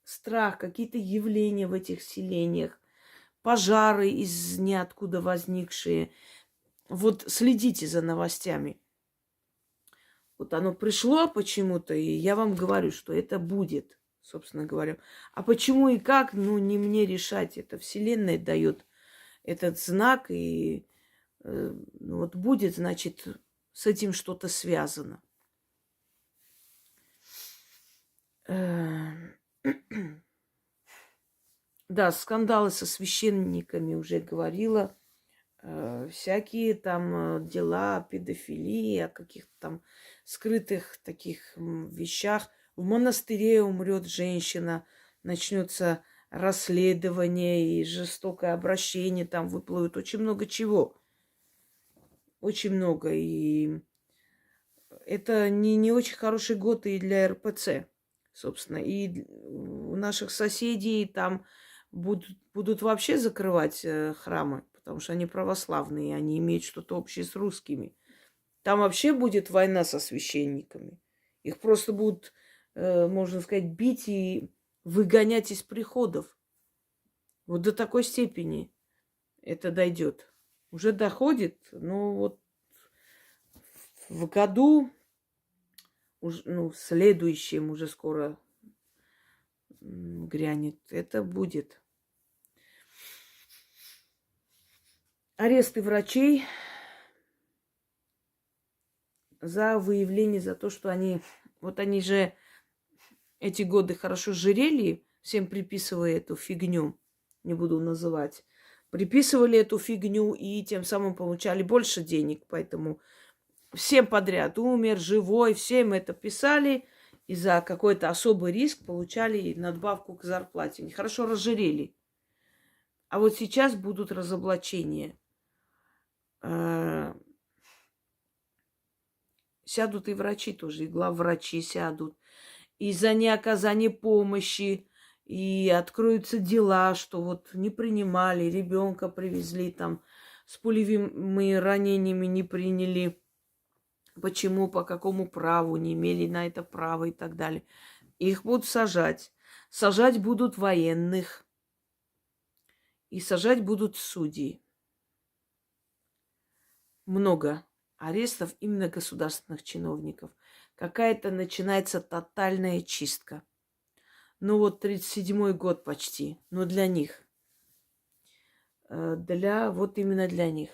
страх, какие-то явления в этих селениях, пожары из ниоткуда возникшие. Вот следите за новостями. Вот оно пришло почему-то, и я вам говорю, что это будет, собственно говоря. А почему и как, не мне решать. Это Вселенная дает этот знак, и вот будет, значит, с этим что-то связано. Да, скандалы со священниками уже говорила. Всякие там дела, педофилии, о каких-то там скрытых таких вещах. В монастыре умрет женщина, начнется расследование и жестокое обращение, там выплывет очень много чего. Очень много. И это не очень хороший год и для РПЦ, собственно. И у наших соседей там будут вообще закрывать храмы, потому что они православные, они имеют что-то общее с русскими. Там вообще будет война со священниками. Их просто будут, можно сказать, бить и выгонять из приходов. Вот до такой степени это дойдет. Уже доходит, но вот в году, ну, в следующем уже скоро грянет, это будет. Аресты врачей за выявление, за то, что они... Вот они же эти годы хорошо жирели, всем приписывая эту фигню, не буду называть. Приписывали эту фигню и тем самым получали больше денег. Поэтому всем подряд, умер, живой, всем это писали. И за какой-то особый риск получали надбавку к зарплате. Они хорошо разжирели. А вот сейчас будут разоблачения. Сядут и врачи тоже, и главврачи сядут. И за неоказание помощи, и откроются дела, что вот не принимали, ребенка привезли там с пулевыми ранениями, не приняли. Почему, по какому праву, не имели на это права и так далее. Их будут сажать. Сажать будут военных. И сажать будут судьи. Много арестов именно государственных чиновников. Какая-то начинается тотальная чистка. Ну вот 37-й год почти. Но для них. Вот именно для них.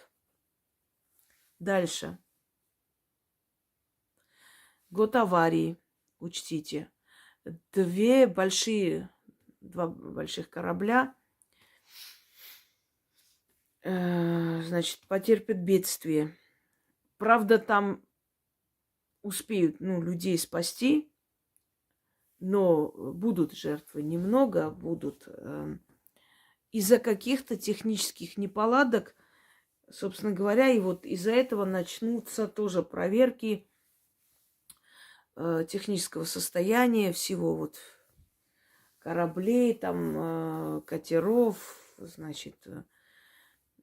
Дальше. Год аварии. Учтите. Два больших корабля, значит, потерпят бедствие. Правда, там успеют, людей спасти, но будут жертвы немного, будут из-за каких-то технических неполадок, собственно говоря, и вот из-за этого начнутся тоже проверки технического состояния всего вот кораблей, там, катеров, значит,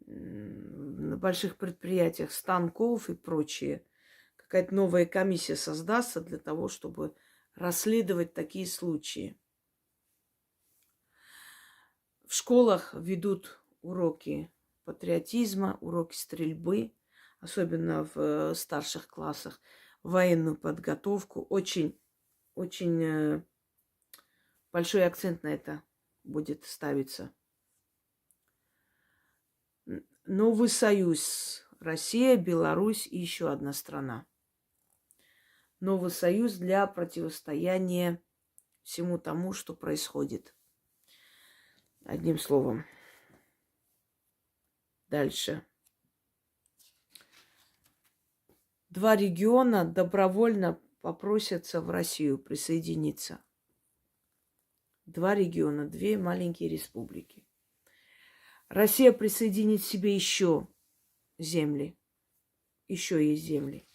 на больших предприятиях, станков и прочее. Какая-то новая комиссия создастся для того, чтобы расследовать такие случаи. В школах ведут уроки патриотизма, уроки стрельбы, особенно в старших классах, военную подготовку. Очень, очень большой акцент на это будет ставиться. Новый союз. Россия, Беларусь и еще одна страна. Новый союз для противостояния всему тому, что происходит. Одним словом. Дальше. 2 региона добровольно попросятся в Россию присоединиться. 2 региона, 2 маленькие республики. Россия присоединит себе еще земли. Еще есть земли.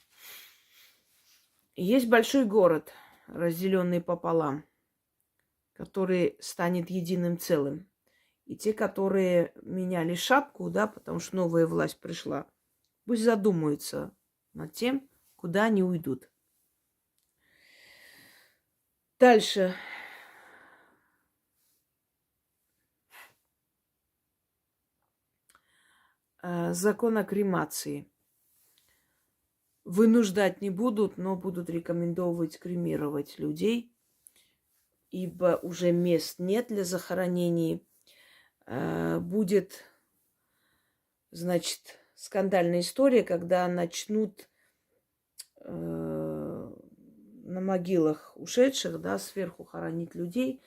И есть большой город, разделенный пополам, который станет единым целым. И те, которые меняли шапку, да, потому что новая власть пришла, пусть задумаются над тем, куда они уйдут. Дальше. Закон о кремации. Вынуждать не будут, но будут рекомендовать кремировать людей, ибо уже мест нет для захоронений. Будет, значит, скандальная история, когда начнут на могилах ушедших, да, сверху хоронить людей,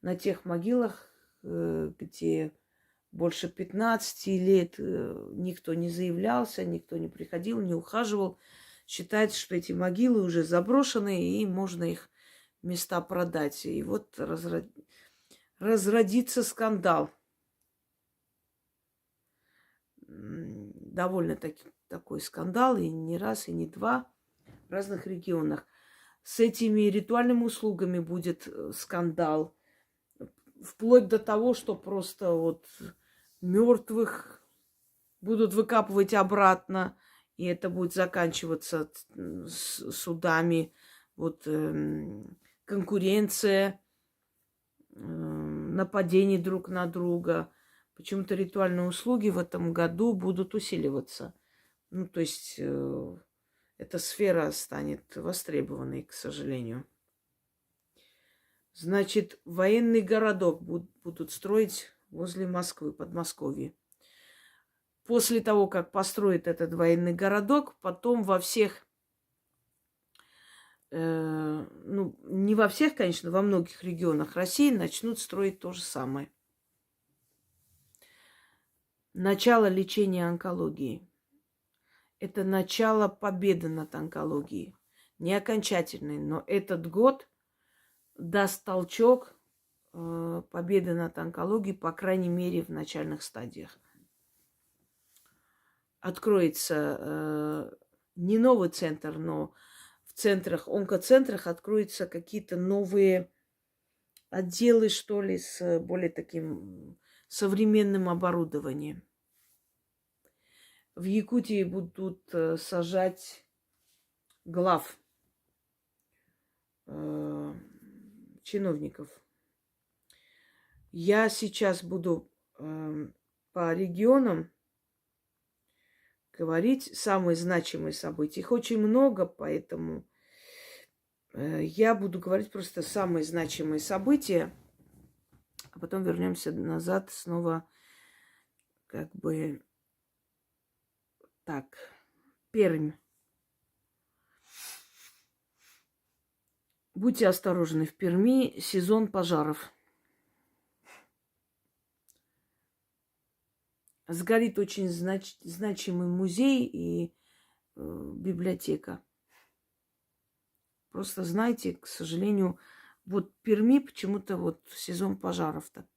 на тех могилах, где больше 15 лет никто не заявлялся, никто не приходил, не ухаживал. Считается, что эти могилы уже заброшены, и можно их места продать. И вот разродится скандал. Довольно такой скандал, и не раз, и не два в разных регионах. С этими ритуальными услугами будет скандал. Вплоть до того, что просто вот мертвых будут выкапывать обратно, и это будет заканчиваться судами. Вот конкуренция, нападение друг на друга. Почему-то ритуальные услуги в этом году будут усиливаться. Ну, то есть это эта сфера станет востребованной, к сожалению. Значит, военный городок будут строить возле Москвы, Подмосковье. После того, как построят этот военный городок, потом во всех, ну, не во всех, конечно, во многих регионах России начнут строить то же самое. Начало лечения онкологии. Это начало победы над онкологией. Не окончательный, но этот год даст толчок победы над онкологией, по крайней мере, в начальных стадиях. Откроется не новый центр, но в центрах, онкоцентрах откроются какие-то новые отделы, что ли, с более таким современным оборудованием. В Якутии будут сажать глав чиновников. Я сейчас буду по регионам говорить самые значимые события. Их очень много, поэтому я буду говорить просто самые значимые события, а потом вернемся назад снова, как бы так. Пермь. Будьте осторожны, в Перми сезон пожаров. Сгорит очень значимый музей и библиотека. Просто знайте, к сожалению, вот в Перми почему-то вот сезон пожаров-то.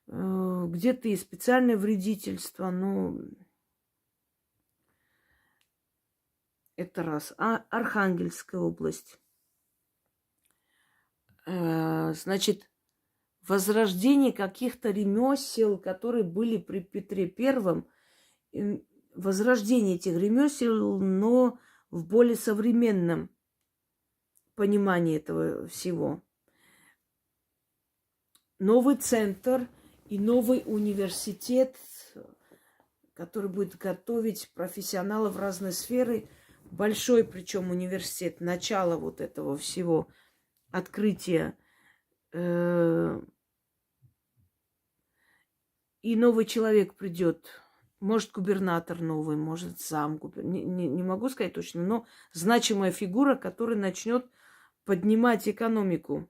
Где-то и специальное вредительство, но это раз. А Архангельская область. Значит, возрождение каких-то ремесел, которые были при Петре Первом, возрождение этих ремесел, но в более современном понимании этого всего. Новый центр и новый университет, который будет готовить профессионалов в разной сферы. Большой, причем университет, начало вот этого всего открытия. И новый человек придет. Может, губернатор новый, может, зам губернатора. Не могу сказать точно, но значимая фигура, которая начнет поднимать экономику.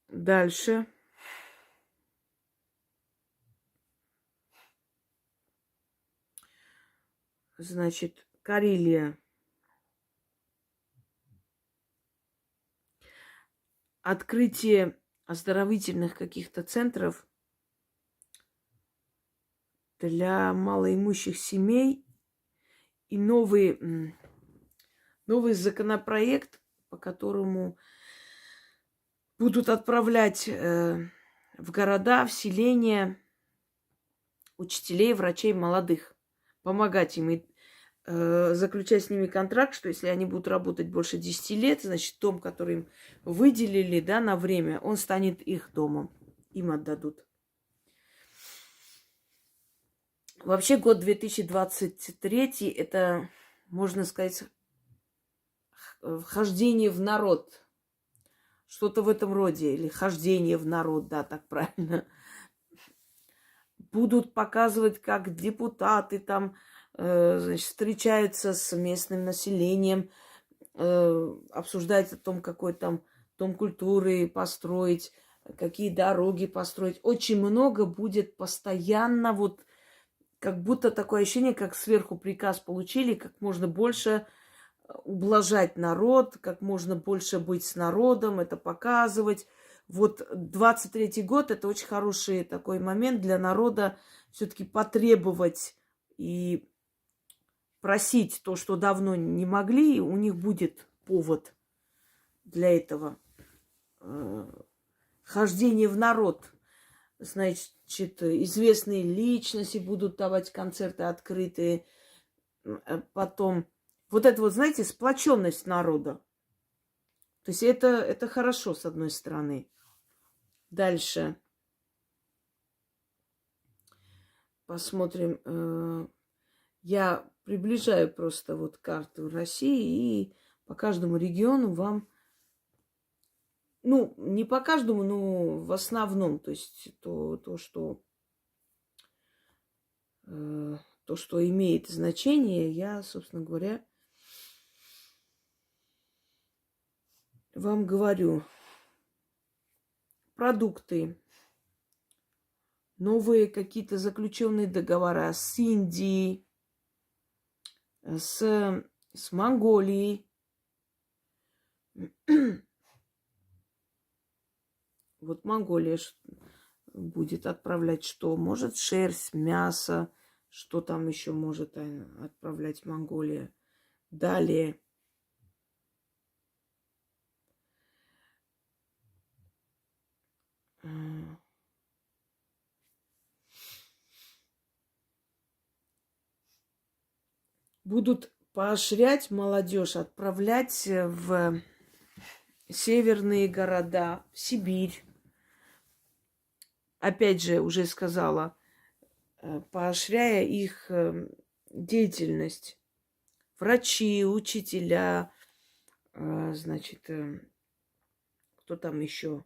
Дальше. Значит, Карелия. Открытие оздоровительных каких-то центров для малоимущих семей и новый законопроект, по которому будут отправлять в города, в селения учителей, врачей молодых, помогать им заключать с ними контракт, что если они будут работать больше 10 лет, значит, дом, который им выделили, да, на время, он станет их домом. Им отдадут. Вообще, год 2023 – это, можно сказать, вхождение в народ. Что-то в этом роде. Или хождение в народ, да, так правильно. Будут показывать, как депутаты там значит, встречаются с местным населением, обсуждать о том, какой там дом культуры построить, какие дороги построить. Очень много будет постоянно, вот как будто такое ощущение, как сверху приказ получили, как можно больше ублажать народ, как можно больше быть с народом, это показывать. Вот 23-й год – это очень хороший такой момент для народа все-таки потребовать и просить то, что давно не могли, у них будет повод для этого. Хождение в народ. Значит, известные личности будут давать концерты открытые. Потом, вот это вот, знаете, сплоченность народа. То есть это хорошо, с одной стороны. Дальше. Посмотрим. Я приближаю просто вот карту России и по каждому региону вам, ну, не по каждому, но в основном, то есть э, то, что имеет значение, я, собственно говоря, вам говорю. Продукты, новые какие-то заключенные договора с Индией, с Монголией. Вот Монголия будет отправлять что? Может, шерсть, мясо, что там еще может отправлять Монголия. Далее. Будут поощрять молодежь, отправлять в северные города, в Сибирь. Опять же, уже сказала, поощряя их деятельность. Врачи, учителя, значит, кто там еще?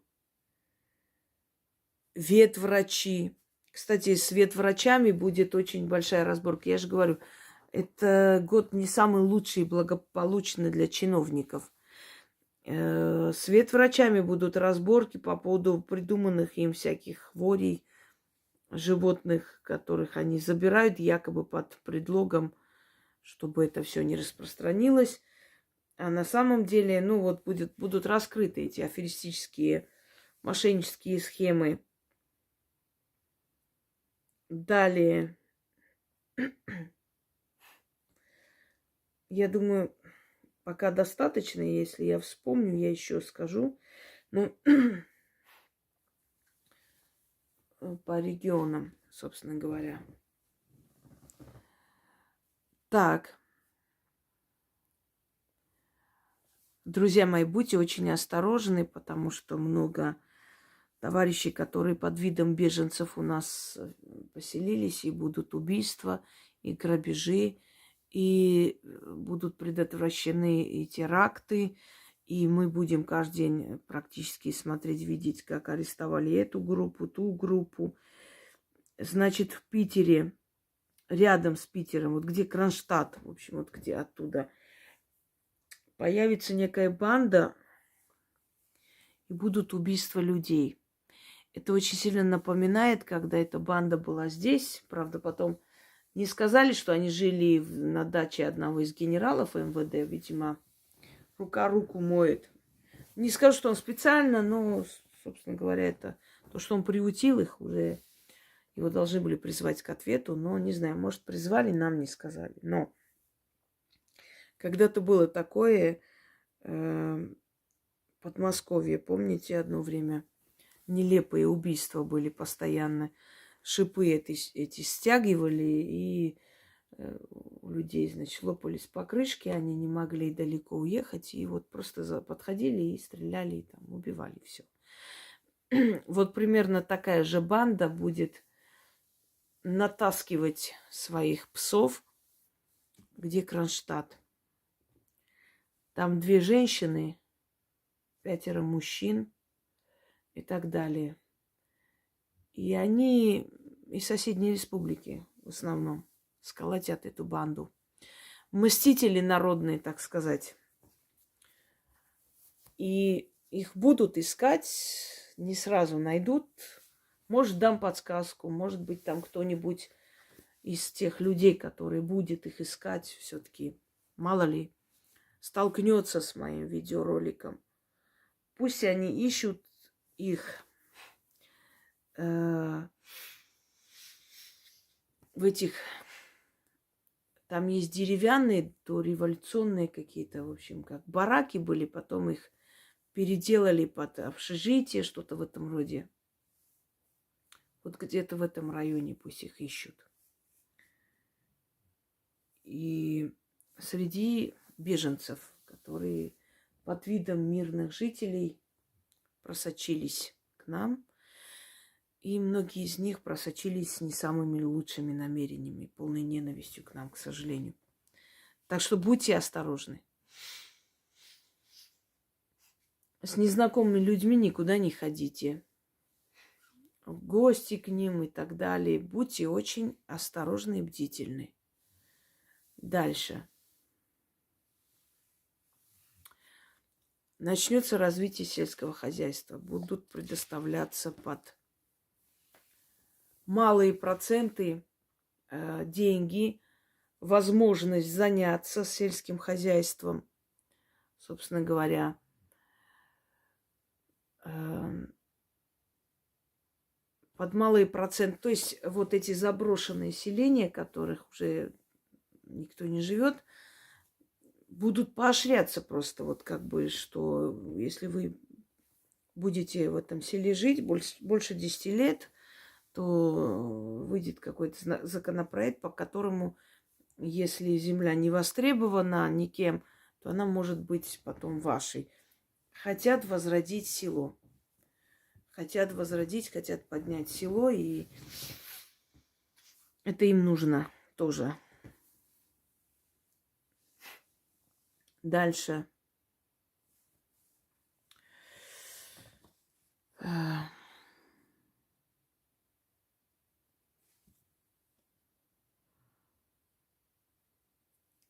Ветврачи. Кстати, с ветврачами будет очень большая разборка. Я же говорю, это год не самый лучший и благополучный для чиновников. С ветврачами будут разборки по поводу придуманных им всяких хворей, животных, которых они забирают якобы под предлогом, чтобы это все не распространилось. А на самом деле, ну вот будут раскрыты эти аферистические, мошеннические схемы. Далее, я думаю, пока достаточно, если я вспомню, я еще скажу. Ну, по регионам, собственно говоря. Так, друзья мои, будьте очень осторожны, потому что много товарищей, которые под видом беженцев у нас поселились, и будут убийства, и грабежи, и будут предотвращены и теракты, и мы будем каждый день практически смотреть, видеть, как арестовали эту группу, ту группу. Значит, в Питере, рядом с Питером, вот где Кронштадт, в общем, вот где оттуда, появится некая банда, и будут убийства людей. Это очень сильно напоминает, когда эта банда была здесь. Правда, потом не сказали, что они жили на даче одного из генералов МВД. Видимо, рука руку моет. Не скажу, что он специально, но, собственно говоря, это то, что он приутил их, уже его должны были призвать к ответу. Но, не знаю, может, призвали, нам не сказали. Но когда-то было такое Подмосковье, помните, одно время нелепые убийства были постоянно. Шипы эти стягивали, и у людей, значит, лопались покрышки, они не могли далеко уехать, и вот просто подходили и стреляли, и там убивали все. Вот примерно такая же банда будет натаскивать своих псов, где Кронштадт. Там 2 женщины, 5 мужчин и так далее. И они из соседней республики в основном сколотят эту банду. Мстители народные, так сказать. И их будут искать, не сразу найдут. Может, дам подсказку, может быть, там кто-нибудь из тех людей, которые будет их искать, все-таки, мало ли, столкнется с моим видеороликом. Пусть они ищут их в этих... Там есть деревянные, дореволюционные какие-то, в общем, как бараки были, потом их переделали под общежитие, что-то в этом роде. Вот где-то в этом районе пусть их ищут. И среди беженцев, которые под видом мирных жителей просочились к нам И многие из них просочились с не самыми лучшими намерениями, полной ненавистью к нам, к сожалению. Так что будьте осторожны. С незнакомыми людьми никуда не ходите. В гости к ним и так далее. Будьте очень осторожны и бдительны. Дальше. Начнется развитие сельского хозяйства. Будут предоставляться под малые проценты деньги, возможность заняться сельским хозяйством. Собственно говоря, под малые проценты. То есть вот эти заброшенные селения, которых уже никто не живет, будут поощряться просто вот как бы, что если вы будете в этом селе жить больше 10 лет, то выйдет какой-то законопроект, по которому, если земля не востребована никем, то она может быть потом вашей. Хотят возродить село. Хотят возродить, хотят поднять село, и это им нужно тоже. Дальше.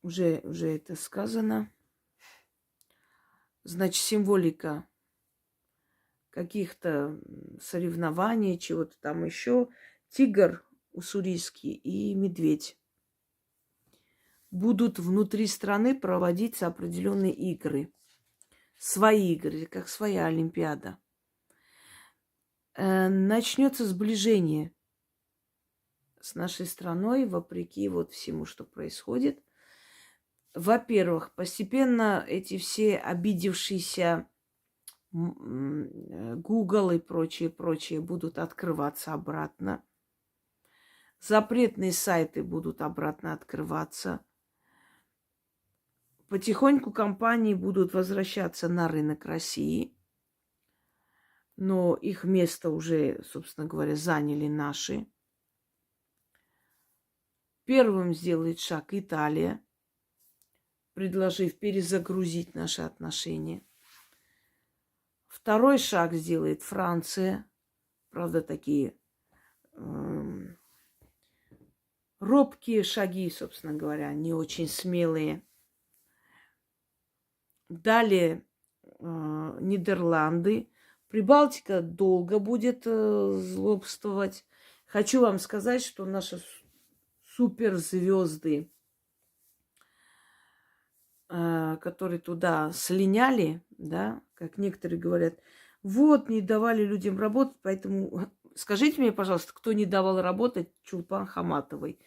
Уже это сказано. Значит, символика каких-то соревнований, чего-то там еще. Тигр уссурийский и медведь будут внутри страны проводиться определенные игры. Свои игры, как своя Олимпиада. Начнется сближение с нашей страной, вопреки вот всему, что происходит. Во-первых, постепенно эти все обидевшиеся Google и прочие будут открываться обратно. Запретные сайты будут обратно открываться. Потихоньку компании будут возвращаться на рынок России. Но их место уже, собственно говоря, заняли наши. Первым сделает шаг Италия, предложив перезагрузить наши отношения. Второй шаг сделает Франция. Правда, такие робкие шаги, собственно говоря, не очень смелые. Далее Нидерланды. Прибалтика долго будет злобствовать. Хочу вам сказать, что наши суперзвезды, которые туда слиняли, да, как некоторые говорят, вот, не давали людям работать, поэтому скажите мне, пожалуйста, кто не давал работать Чулпан Хаматовой?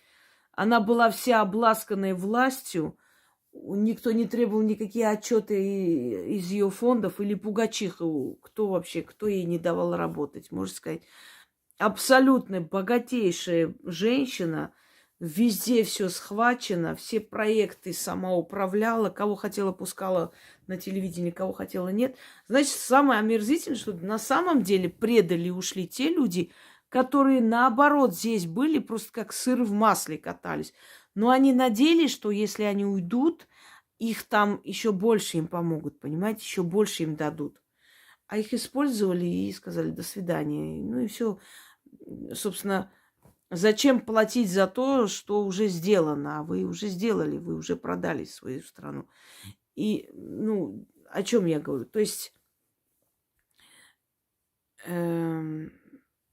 Она была вся обласканная властью, никто не требовал никакие отчеты из ее фондов, или Пугачиха, кто ей не давал работать, можно сказать. Абсолютно богатейшая женщина, везде все схвачено, все проекты сама управляла, кого хотела пускала на телевидение, кого хотела нет. Значит, самое омерзительное, что на самом деле предали и ушли те люди, которые наоборот здесь были, просто как сыр в масле катались. Но они надеялись, что если они уйдут, их там еще больше им помогут, понимаете, еще больше им дадут. А их использовали и сказали до свидания. Ну и все. Собственно, зачем платить за то, что уже сделано? А вы уже сделали, вы уже продали свою страну. И, ну, о чем я говорю? То есть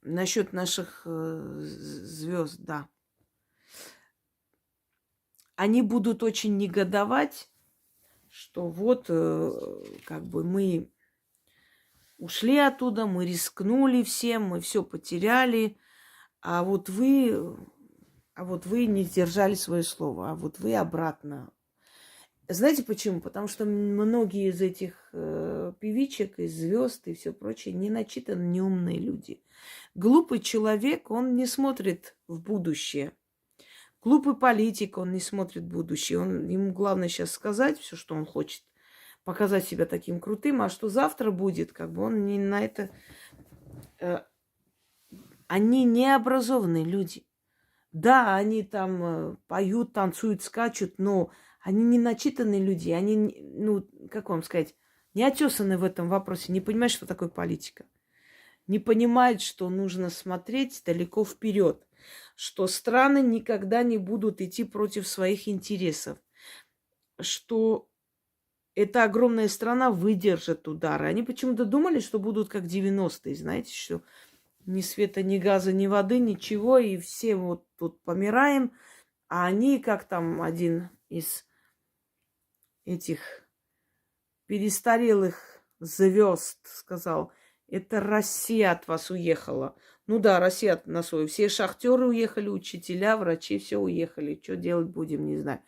насчет наших звезд, да. Они будут очень негодовать, что вот как бы мы ушли оттуда, мы рискнули всем, мы все потеряли, а вот вы не сдержали свое слово, а вот вы обратно. Знаете почему? Потому что многие из этих певичек, из звезд и все прочее не начитанные, не умные люди. Глупый человек, он не смотрит в будущее. Глупый политик, он не смотрит в будущее. Ему главное сейчас сказать все, что он хочет, показать себя таким крутым, а что завтра будет, как бы он не на это Они необразованные люди. Да, они там поют, танцуют, скачут, но они не начитанные люди. Они, ну, как вам сказать, не отесаны в этом вопросе, не понимают, что такое политика. Не понимают, что нужно смотреть далеко вперед, что страны никогда не будут идти против своих интересов, что эта огромная страна выдержит удары. Они почему-то думали, что будут как 90-е, знаете, что ни света, ни газа, ни воды, ничего, и все вот тут помираем, а они, как там один из этих перестарелых звезд сказал, это Россия от вас уехала. Ну да, Россия от нас уехала. Все шахтеры уехали, учителя, врачи, все уехали. Что делать будем, не знаю.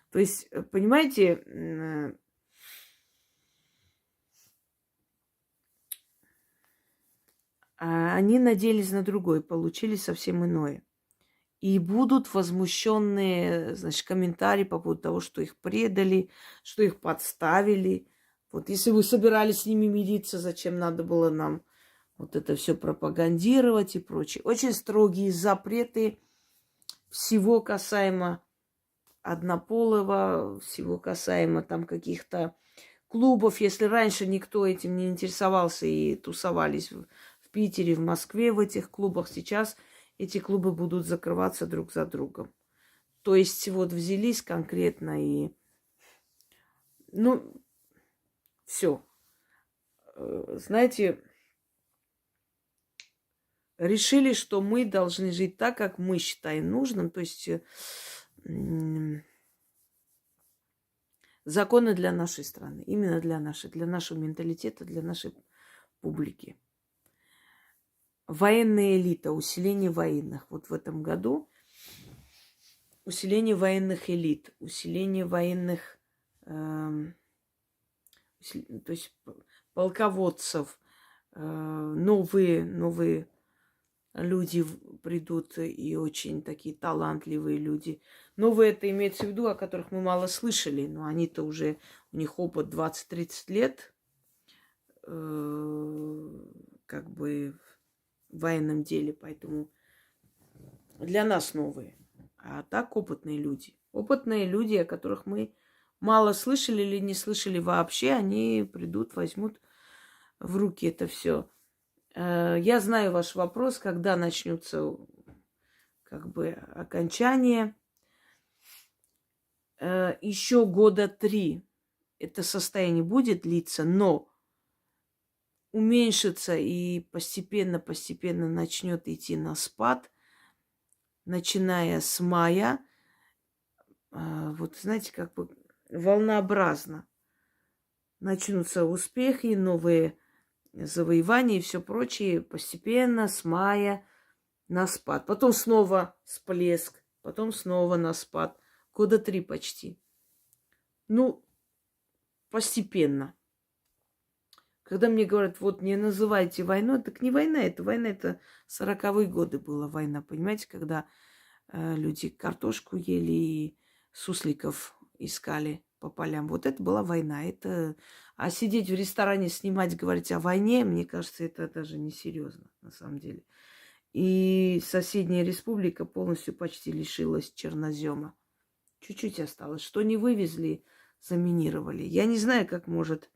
То есть, понимаете, они надеялись на другое, получили совсем иное. И будут возмущенные, значит, комментарии по поводу того, что их предали, что их подставили. Вот если вы собирались с ними мириться, зачем надо было нам вот это все пропагандировать и прочее. Очень строгие запреты всего касаемо однополого, всего касаемо там каких-то клубов. Если раньше никто этим не интересовался и тусовались в Питере, в Москве в этих клубах, сейчас эти клубы будут закрываться друг за другом. То есть вот взялись конкретно и, ну, все. Знаете, решили, что мы должны жить так, как мы считаем нужным. То есть законы для нашей страны. Именно для нашего менталитета, для нашей публики. Военная элита, усиление военных. Вот в этом году усиление военных элит, усиление военных, то есть полководцев, новые люди придут и очень такие талантливые люди. Новые это имеется в виду, о которых мы мало слышали, но они-то уже, у них опыт 20-30 лет, как бы в военном деле, поэтому для нас новые. А так опытные люди. Опытные люди, о которых мы мало слышали или не слышали вообще, они придут, возьмут в руки это все. Я знаю ваш вопрос, когда начнется как бы окончание. Еще года 3 это состояние будет длиться, но уменьшится и постепенно начнет идти на спад, начиная с мая. Вот знаете, как бы волнообразно начнутся успехи, новые завоевания и все прочее постепенно с мая на спад. Потом снова всплеск, потом снова на спад. Года 3 почти. Ну, постепенно. Когда мне говорят, вот не называйте войной, так не война, это 40-е годы была война, понимаете, когда люди картошку ели и сусликов искали по полям. Вот это была война. А сидеть в ресторане, снимать, говорить о войне, мне кажется, это даже несерьезно на самом деле. И соседняя республика полностью почти лишилась чернозема. Чуть-чуть осталось. Что не вывезли, заминировали. Я не знаю, как может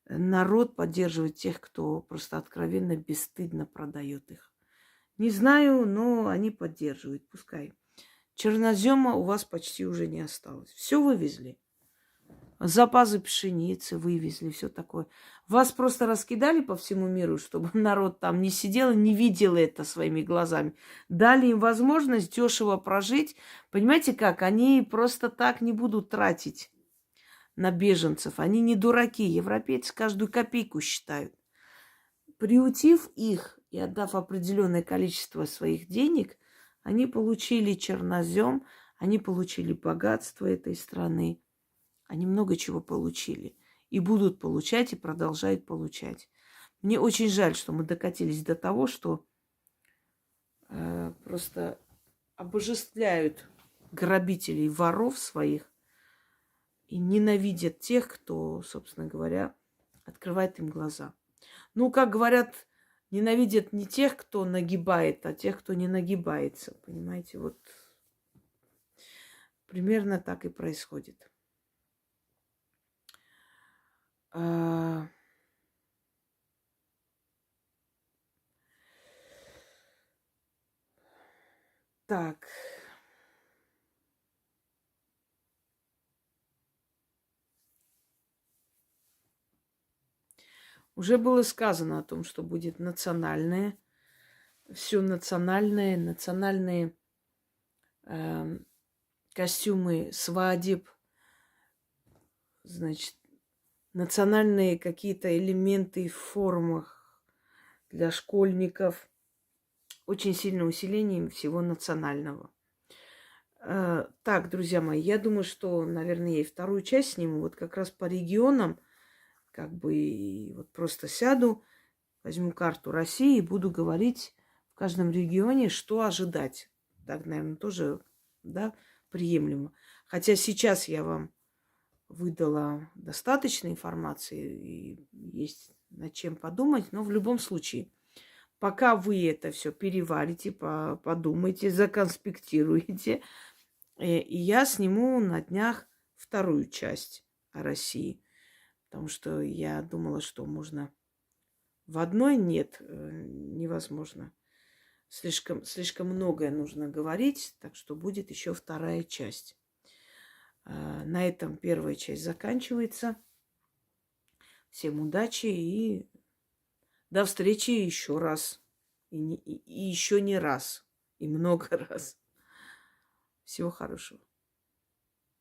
народ поддерживать тех, кто просто откровенно, бесстыдно продает их. Не знаю, но они поддерживают. Пускай. Чернозема у вас почти уже не осталось. Все вывезли. Запасы пшеницы вывезли, все такое. Вас просто раскидали по всему миру, чтобы народ там не сидел и не видел это своими глазами. Дали им возможность дешево прожить. Понимаете как? Они просто так не будут тратить на беженцев. Они не дураки. Европейцы каждую копейку считают. Приутив их и отдав определенное количество своих денег, они получили чернозем, они получили богатство этой страны. Они много чего получили. И будут получать, и продолжают получать. Мне очень жаль, что мы докатились до того, что просто обожествляют грабителей, воров своих и ненавидят тех, кто, собственно говоря, открывает им глаза. Ну, как говорят, ненавидят не тех, кто нагибает, а тех, кто не нагибается. Понимаете, вот примерно так и происходит. Так. Уже было сказано о том, что будет национальное, все национальное, национальные костюмы свадеб, значит, национальные какие-то элементы в формах для школьников. Очень сильное усиление всего национального. Так, друзья мои, я думаю, что, наверное, я и вторую часть сниму. Вот как раз по регионам, как бы, и вот просто сяду, возьму карту России и буду говорить в каждом регионе, что ожидать. Так, наверное, тоже, да, приемлемо. Хотя сейчас я вам выдала достаточно информации, и есть над чем подумать, но в любом случае, пока вы это все переварите, подумайте, законспектируете, и я сниму на днях вторую часть о России. Потому что я думала, что можно в одной. Нет, невозможно. Слишком многое нужно говорить, так что будет еще вторая часть. На этом первая часть заканчивается. Всем удачи и до встречи еще раз. И еще не раз. И много раз. Всего хорошего.